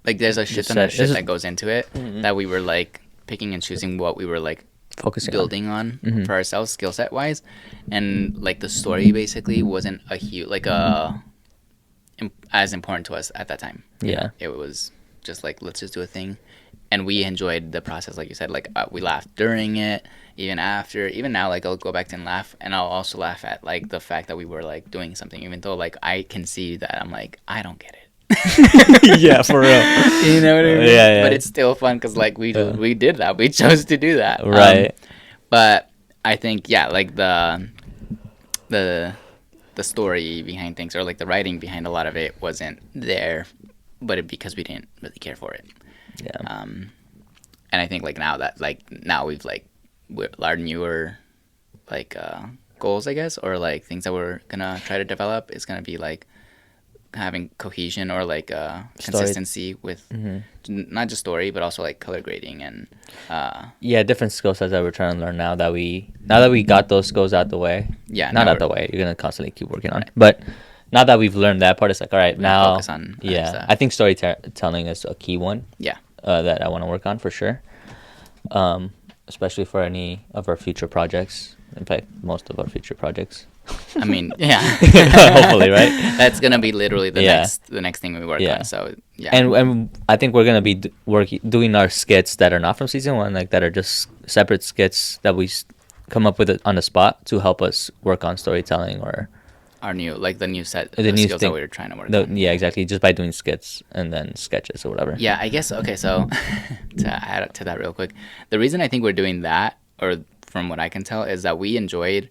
like there's a shit ton of shit that goes into it that we were like picking and choosing what we were like focusing building on for ourselves skill set wise, and like the story basically wasn't as important to us at that time. Yeah, it was just like, let's just do a thing, and we enjoyed the process. Like you said, like we laughed during it, even after, even now, like I'll go back and laugh, and I'll also laugh at like the fact that we were like doing something, even though like I can see that I'm like, I don't get it. Yeah, for real. You know what I mean? Yeah. But it's still fun because like we did that. We chose to do that. Right. But I think like the story behind things, or like the writing behind a lot of it, wasn't there, but because we didn't really care for it. Yeah. And I think like now we've like our newer like goals, I guess, or like things that we're gonna try to develop is gonna be like having cohesion or like consistency with not just story but also like color grading and different skill sets that we're trying to learn now that we got those skills out the way. Not out the way, you're gonna constantly keep working on it, but now that we've learned that part, it's like, all right, now focus on I think storytelling is a key one that I want to work on for sure, especially for any of our future projects. In fact, most of our future projects. I mean, yeah. Hopefully, right? That's gonna be literally the next thing we work on. So and I think we're gonna be doing our skits that are not from season one, like that are just separate skits that we come up with on the spot to help us work on storytelling or our new the new set, the new skills thing that we were trying to work on. Yeah, exactly. Just by doing skits and then sketches or whatever. Yeah, I guess. Okay, so to add to that real quick, the reason I think we're doing that, or from what I can tell, is that we enjoyed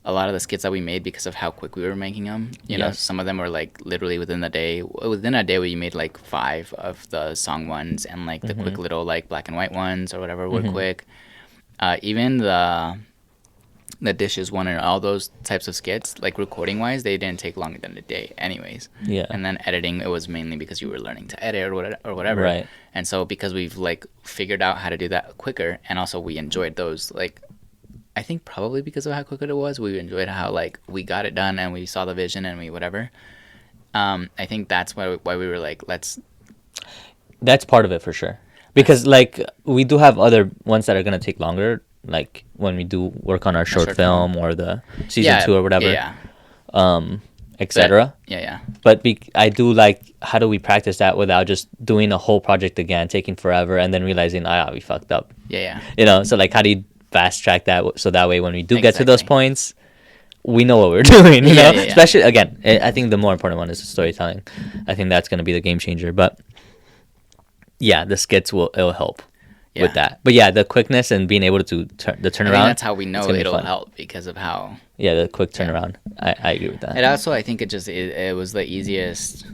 a lot of the skits that we made because of how quick we were making them. You know, some of them were like literally within a day we made like 5 of the song ones, and like the quick little like black and white ones or whatever were quick. Even the dishes one and all those types of skits, like recording wise, they didn't take longer than a day anyways. Yeah. And then editing, it was mainly because you were learning to edit or whatever. Right. And so because we've like figured out how to do that quicker, and also we enjoyed those, like I think probably because of how quick it was, we enjoyed how like we got it done and we saw the vision and we whatever. I think that's why we were like, let's. That's part of it for sure, because like we do have other ones that are gonna take longer like when we do work on our short short film or the season 2 or whatever, Yeah. etc. Yeah. But I do like, how do we practice that without just doing a whole project again, taking forever, and then realizing, we fucked up. Yeah. So like, how do you fast track that so that way when we do get to those Exactly. points, we know what we're doing, you know? Yeah. Especially, again, I think the more important one is the storytelling. I think that's going to be the game changer. But yeah, the skits it'll help with that. But yeah, the quickness and being able to turn the turnaround. I think that's how we know it'll help, because of how. Yeah, the quick turnaround. I agree with that. And also, I think it was the easiest.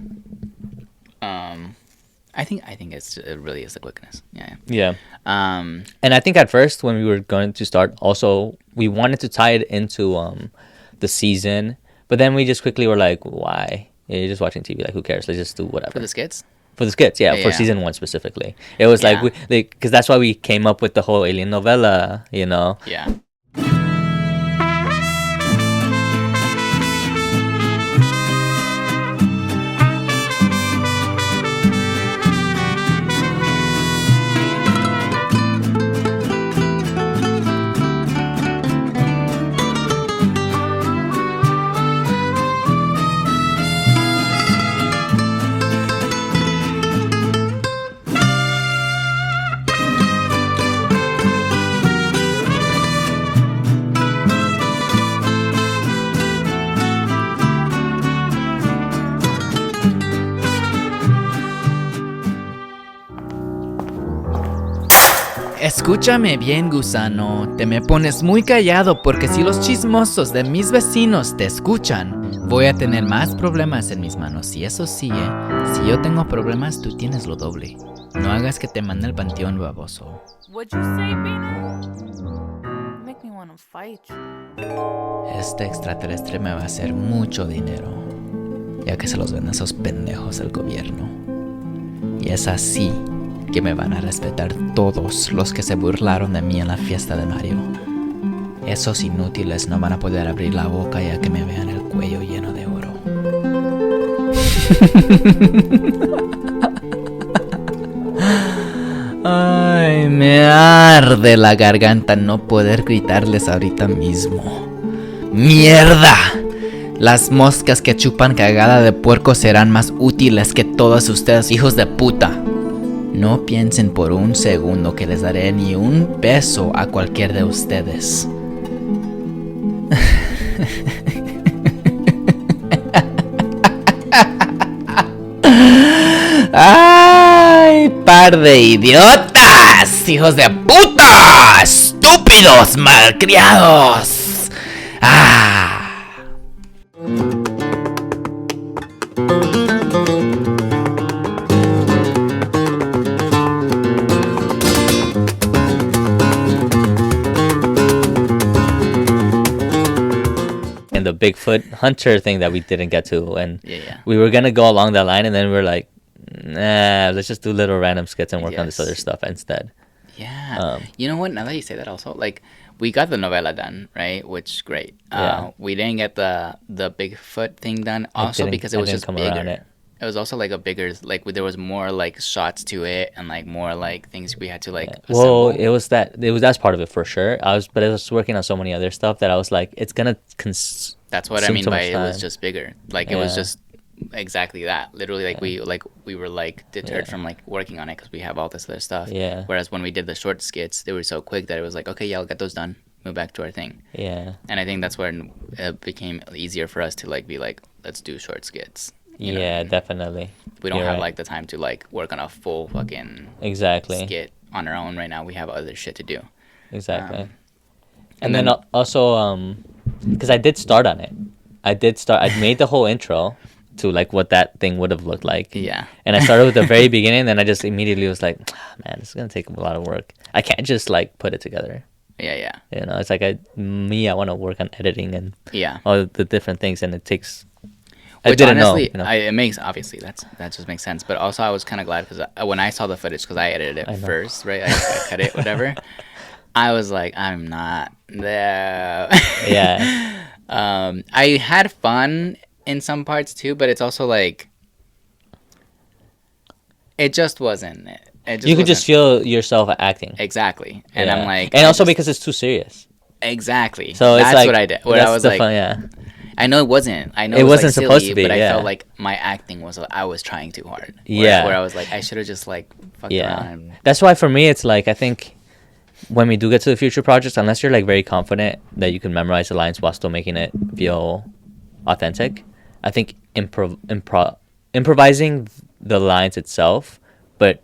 I think it really is the quickness. Yeah. Yeah. And I think at first when we were going to start, also we wanted to tie it into the season, but then we just quickly were like, why? You're just watching TV. Like, who cares? Let's just do whatever. For the skits. For the skits, yeah, for season 1 specifically. It was like, because that's why we came up with the whole alien novella, you know? Yeah. Escúchame bien, gusano, te me pones muy callado porque si los chismosos de mis vecinos te escuchan, voy a tener más problemas en mis manos. Y eso sí, si yo tengo problemas, tú tienes lo doble. No hagas que te mande al panteón, baboso. What'd you say, Bina? Make me wanna fight you. Este extraterrestre me va a hacer mucho dinero, ya que se los ven a esos pendejos del gobierno. Y es así que me van a respetar todos los que se burlaron de mí en la fiesta de Mario. Esos inútiles no van a poder abrir la boca ya que me vean el cuello lleno de oro. Ay, me arde la garganta no poder gritarles ahorita mismo. ¡Mierda! Las moscas que chupan cagada de puerco serán más útiles que todos ustedes, hijos de puta. No piensen por un segundo que les daré ni un peso a cualquier de ustedes. ¡Ay, par de idiotas! ¡Hijos de puta! ¡Estúpidos malcriados! ¡Ah! And the Bigfoot hunter thing that we didn't get to, and Yeah. we were gonna go along that line, and then we were like, nah, let's just do little random skits and work on this Yes. other stuff instead. Yeah. You know what? Now that you say that, also, like, we got the novella done, right? Which great. Yeah. We didn't get the Bigfoot thing done, also because it was just bigger. It was also like a bigger, like, there was more like shots to it and like more like things we had to like. Well, assemble. that's part of it for sure. I was working on so many other stuff that I was like, it's gonna That's what I consume mean so by much it was time. just bigger. Like it was Yeah. just exactly that. Literally, like we were like deterred from like working on it because we have all this other stuff. Yeah. Whereas when we did the short skits, they were so quick that it was like, okay, yeah, I'll get those done. Move back to our thing. Yeah. And I think that's when it became easier for us to like be like, let's do short skits. You know? Yeah, definitely. We don't You're have right. like the time to like work on a full fucking Exactly. skit on our own right now. We have other shit to do. Exactly. Um, and then also, because I did start on it. I made the whole intro to like what that thing would have looked like. Yeah. And I started with the very beginning, then I just immediately was like, man, this is gonna take a lot of work. I can't just like put it together. Yeah. You know, it's like I want to work on editing and Yeah. all the different things, and it takes. I Which didn't honestly, know. You know? it makes obviously that just makes sense. But also, I was kind of glad because when I saw the footage, because I edited it I know. first, right? I cut it, whatever. I was like, I'm not there. Yeah. I had fun in some parts too, but it's also like it just wasn't. It You could just wasn't- feel yourself acting. exactly, and Yeah. I'm like, and I also just- because it's too serious. exactly. So it's that's like what I did. Where I that's was the like, fun, yeah. I know it wasn't. I know It it, was wasn't like silly, supposed to be, but I yeah. felt like my acting was. I was trying too hard. Yeah. Where I was like, I should have just like fucked around. And, That's why for me it's like I think when we do get to the future projects, unless you're like very confident that you can memorize the lines while still making it feel authentic, I think improvising the lines itself, but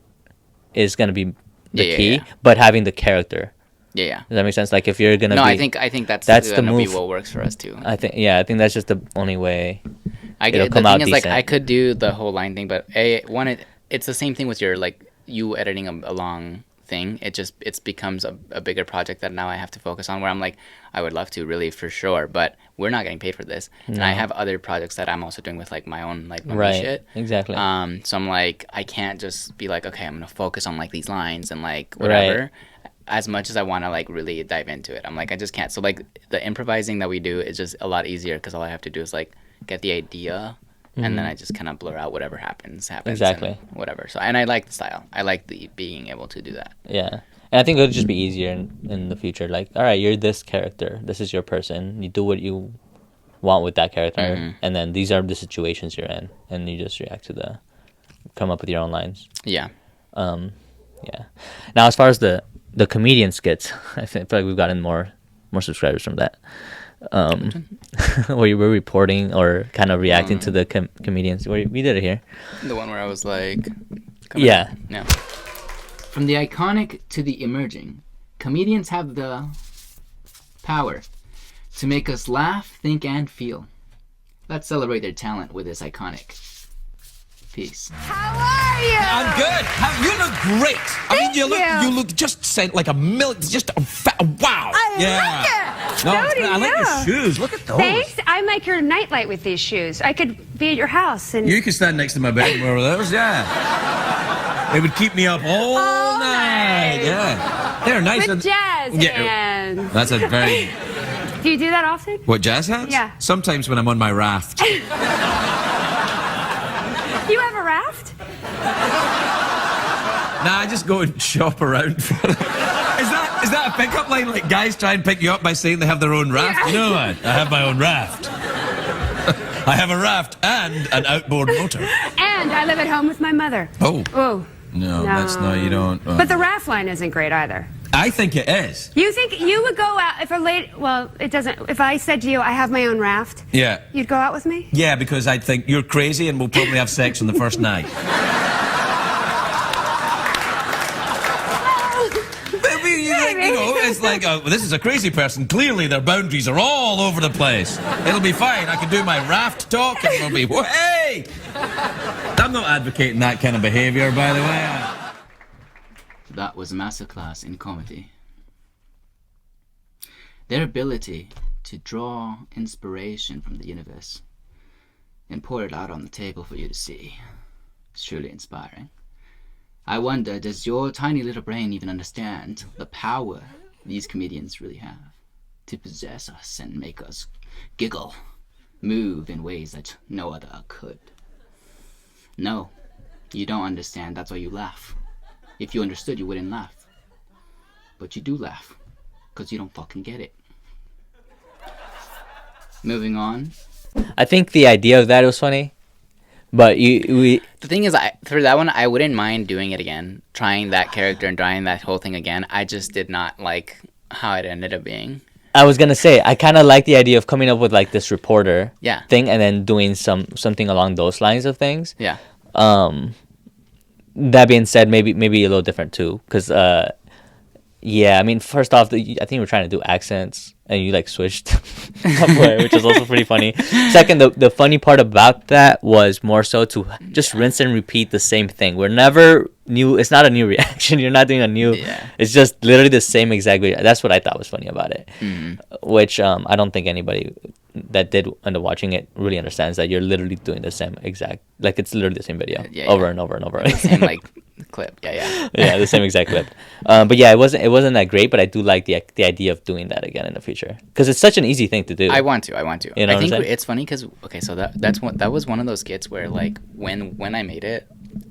is gonna be the Yeah, key. yeah. But having the character. yeah. Does that make sense? Like if you're gonna No, be, I think that's that's the gonna be move. what works for us too. I think that's just the only way. I it'll get come the out thing is like decent. I could do the whole line thing, but it's the same thing with your like you editing a long thing. It becomes a bigger project that now I have to focus on. Where I'm like, I would love to really for sure, but we're not getting paid for this, and I have other projects that I'm also doing with like my own like movie Right. shit. Exactly. So I'm like, I can't just be like, okay, I'm gonna focus on like these lines and like whatever. Right. As much as I want to like really dive into it, I'm like, I just can't. So like the improvising that we do is just a lot easier because all I have to do is like get the idea, and then I just kind of blur out whatever happens. Exactly. And whatever. So and I like the style. I like the being able to do that. Yeah. And I think it'll just be easier in the future. Like, all right, you're this character. This is your person. You do what you want with that character. And then these are the situations you're in. And you just react to come up with your own lines. Yeah. Yeah. Now, as far as the comedian skits, I feel like we've gotten more subscribers from that. Where you were reporting or kind of reacting to the comedians. We did it here. The one where I was like, Yeah. Yeah. From the iconic to the emerging, comedians have the power to make us laugh, think, and feel. Let's celebrate their talent with this iconic piece. I'm good. You look great. I mean, you look just like a milk, just a fat, wow. I like it. No, So do I like you. your shoes. Look at those. Thanks. I make your nightlight with these shoes. I could be at your house and You could stand next to my bed and wear those, yeah. It would keep me up all night. Yeah. They're nice. with jazz hands. That's a very... Do you do that often? What, jazz hands? Yeah. Sometimes when I'm on my raft. You have a raft? Nah, I just go and shop around for it. Is that a pickup line? Like guys try and pick you up by saying they have their own raft? Yeah. You know what? I have my own raft. I have a raft and an outboard motor. And I live at home with my mother. Oh. Oh. No, that's no, you don't. But the raft line isn't great either. I think it is. You think you would go out if a lady? Well, it doesn't. If I said to you, I have my own raft, Yeah. you'd go out with me? Yeah, because I'd think you're crazy and we'll probably have sex on the first night. I mean, you know, it's like, this is a crazy person. Clearly, their boundaries are all over the place. It'll be fine. I can do my raft talk and it'll be, hey! I'm not advocating that kind of behavior, by the way. That was a masterclass in comedy. Their ability to draw inspiration from the universe and pour it out on the table for you to see is truly inspiring. I wonder, does your tiny little brain even understand the power these comedians really have to possess us and make us giggle, move in ways that no other could? No, you don't understand, that's why you laugh. If you understood, you wouldn't laugh. But you do laugh, because you don't fucking get it. Moving on. I think the idea of that was funny, but we The thing is, for that one, I wouldn't mind doing it again, trying that character and trying that whole thing again. I just did not like how it ended up being. I was gonna say I kind of like the idea of coming up with like this reporter Yeah. thing and then doing something along those lines of things. Yeah. That being said, maybe a little different too, because yeah, I mean, first off, I think we were trying to do accents, and you like switched halfway, which was also pretty funny. Second, the funny part about that was more so to just rinse and repeat the same thing. We're never new. It's not a new reaction. You're not doing a new. Yeah. It's just literally the same exact. That's what I thought was funny about it. Which I don't think anybody that did end up watching it really understands that you're literally doing the same exact. Like it's literally the same video over and over and over. The same like clip. Yeah. Yeah, the same exact clip. But yeah, it wasn't that great. But I do like the idea of doing that again in the future because it's such an easy thing to do. I want to. You know I think what I'm saying? it's funny because that was one of those skits where like when I made it,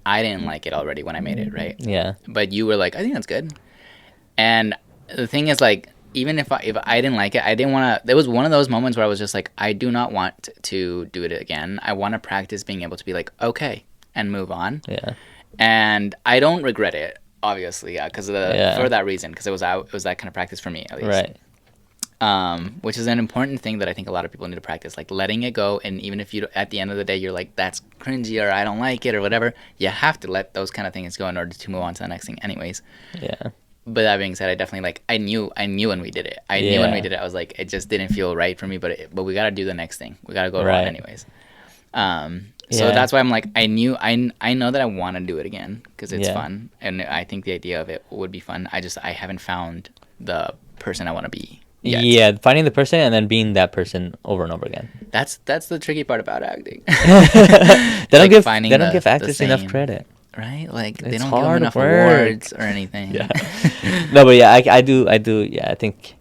I didn't like it already when I made it, right? Yeah. But you were like, I think that's good. And the thing is, like, even if I didn't like it, I didn't want to. There was one of those moments where I was just like, I do not want to do it again. I want to practice being able to be like, okay, and move on. Yeah. And I don't regret it, obviously, because for that reason, because it was that kind of practice for me, at least. Right. Which is an important thing that I think a lot of people need to practice, like letting it go. And even if you, at the end of the day, you're like, that's cringy or I don't like it or whatever, you have to let those kind of things go in order to move on to the next thing anyways. Yeah. But that being said, I definitely, like, I knew when we did it. I knew when we did it, I was like, it just didn't feel right for me, but we got to do the next thing. We got to go around anyways. So that's why I'm like, I know that I want to do it again because it's fun. And I think the idea of it would be fun. I haven't found the person I want to be yet. Yeah, finding the person and then being that person over and over again. That's the tricky part about acting. They don't give actors enough credit. Right? Like, they It's don't give them enough work. awards or anything. Yeah. No, but yeah, I do. Yeah, I think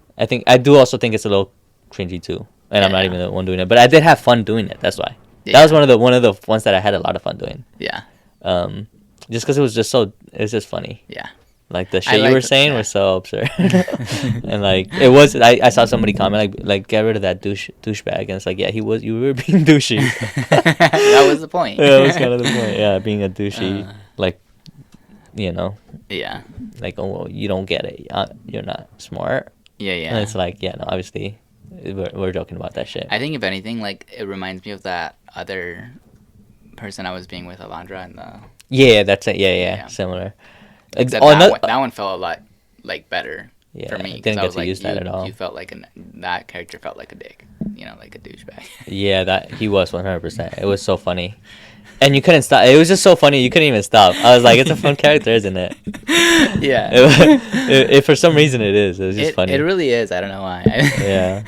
I do also think it's a little cringy too, and I'm not even the one doing it. But I did have fun doing it. That's why. Yeah. That was one of the ones that I had a lot of fun doing. Yeah. Just because it was just funny. Yeah. Like the shit you were saying was so absurd, and like it was. I saw somebody comment like get rid of that douchebag, and it's like you were being douchey. That was the point. Yeah, that was kind of the point. Yeah, being a douchey, like, you know. Yeah. Like, oh well, you don't get it. You're not smart. Yeah, yeah. And it's like, yeah, no, obviously, we're joking about that shit. I think if anything, like, it reminds me of that other person I was being with, Alondra, and the. Yeah, that's it. Yeah. Similar. Except that one felt a lot like better for me. Didn't I get was to like, use that at all. You felt like that character felt like a dick, like a douchebag. Yeah, that he was 100%. It was so funny, and you couldn't stop. It was just so funny. You couldn't even stop. I was like, it's a fun character, isn't it? Yeah. It for some reason it is. It was just funny. It really is. I don't know why. Yeah.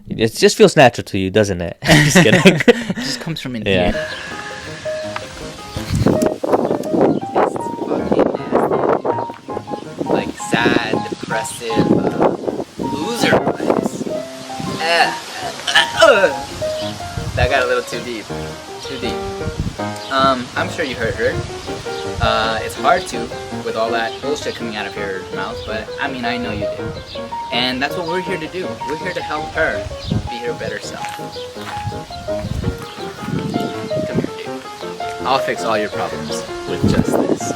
It just feels natural to you, doesn't it? Just kidding. It just comes from in here. Sad, depressive, loser vibes. That got a little too deep. I'm sure you heard her. It's hard to, with all that bullshit coming out of your mouth, but I mean, I know you did. And that's what we're here to do. We're here to help her be her better self. Come here, dude. I'll fix all your problems with just this.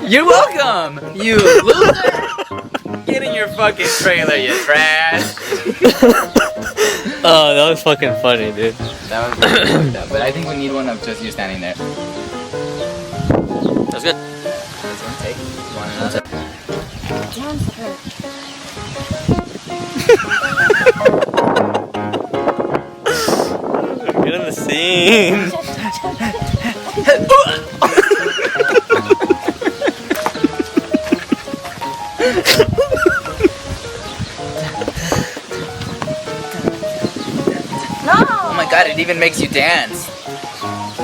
You're welcome, you loser! Get in your fucking trailer, you trash! Oh, that was fucking funny, dude. That was really fucked up, but I think we need one of just you standing there. That's good. That's one take. You want another? Get in the scene. Oh my god, it even makes you dance.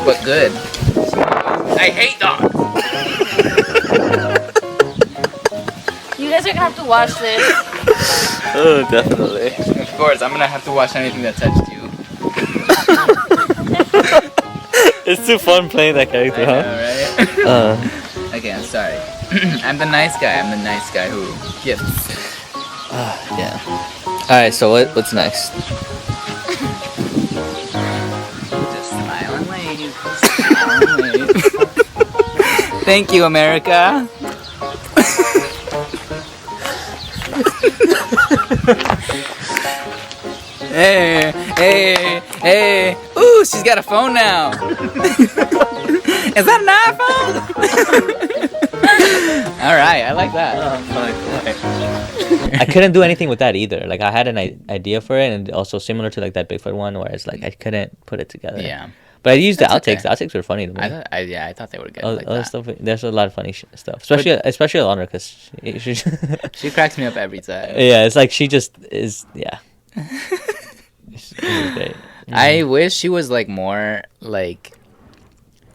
But good. I hate dogs. You guys are gonna have to watch this. Oh, definitely. Of course, I'm gonna have to watch anything that touched you. It's too fun playing that character, I know, right? Okay, I'm sorry. I'm the nice guy. I'm the nice guy who gifts. Yeah. Alright, so what's next? Just smile and wave. Smile and wave. Thank you, America. Hey. Ooh, she's got a phone now. Is that an iPhone? All right, I like that. I couldn't do anything with that either. Like, I had an idea for it, and also similar to like that Bigfoot one, where it's like I couldn't put it together. Yeah. But I used the outtakes. Okay. The outtakes were funny to me. I thought they were good. Like Other that. stuff. There's a lot of funny stuff, especially Alondra, because She cracks me up every time. Yeah, it's like she just is. Yeah. It's great. I wish she was like more like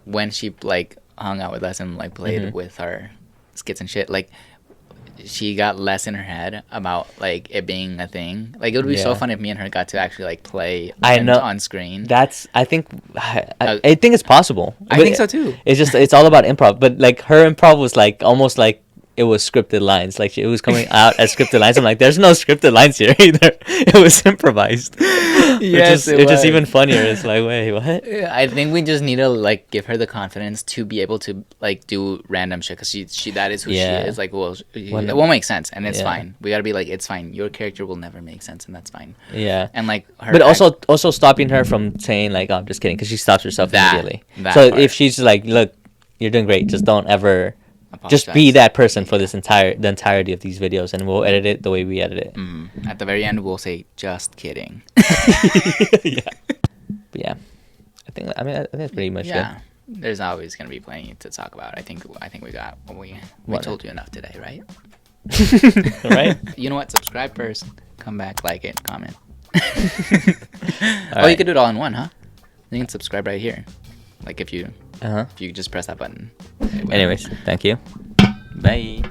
when she like hung out with us and like played with our skits and shit, like she got less in her head about like it being a thing. Like it would be so fun if me and her got to actually like play on screen. I think it's possible. I think so too. It's all about improv. But like her improv was like almost like it was scripted lines. Like it was coming out as scripted lines. I'm like, there's no scripted lines here either. It was improvised. Yes, it's just even funnier. It's like, wait, what? I think we just need to like give her the confidence to be able to like do random shit because she that is who she is. Like, well, it won't make sense, and it's fine. We gotta be like, it's fine. Your character will never make sense, and that's fine. Yeah. And like her, but also stopping her from saying like, oh, I'm just kidding, because she stops herself immediately. So if she's like, look, you're doing great, just don't ever. Just be that person for the entirety of these videos, and we'll edit it the way we edit it. At the very end, we'll say, "Just kidding." Yeah. But yeah, I think that's pretty much good. There's always gonna be plenty to talk about. I think we got what we told you enough today, right? Right. You know what? Subscribe first. Come back, like it, comment. You could do it all in one, huh? You can subscribe right here. Like if you just press that button. Anyways, thank you. Bye.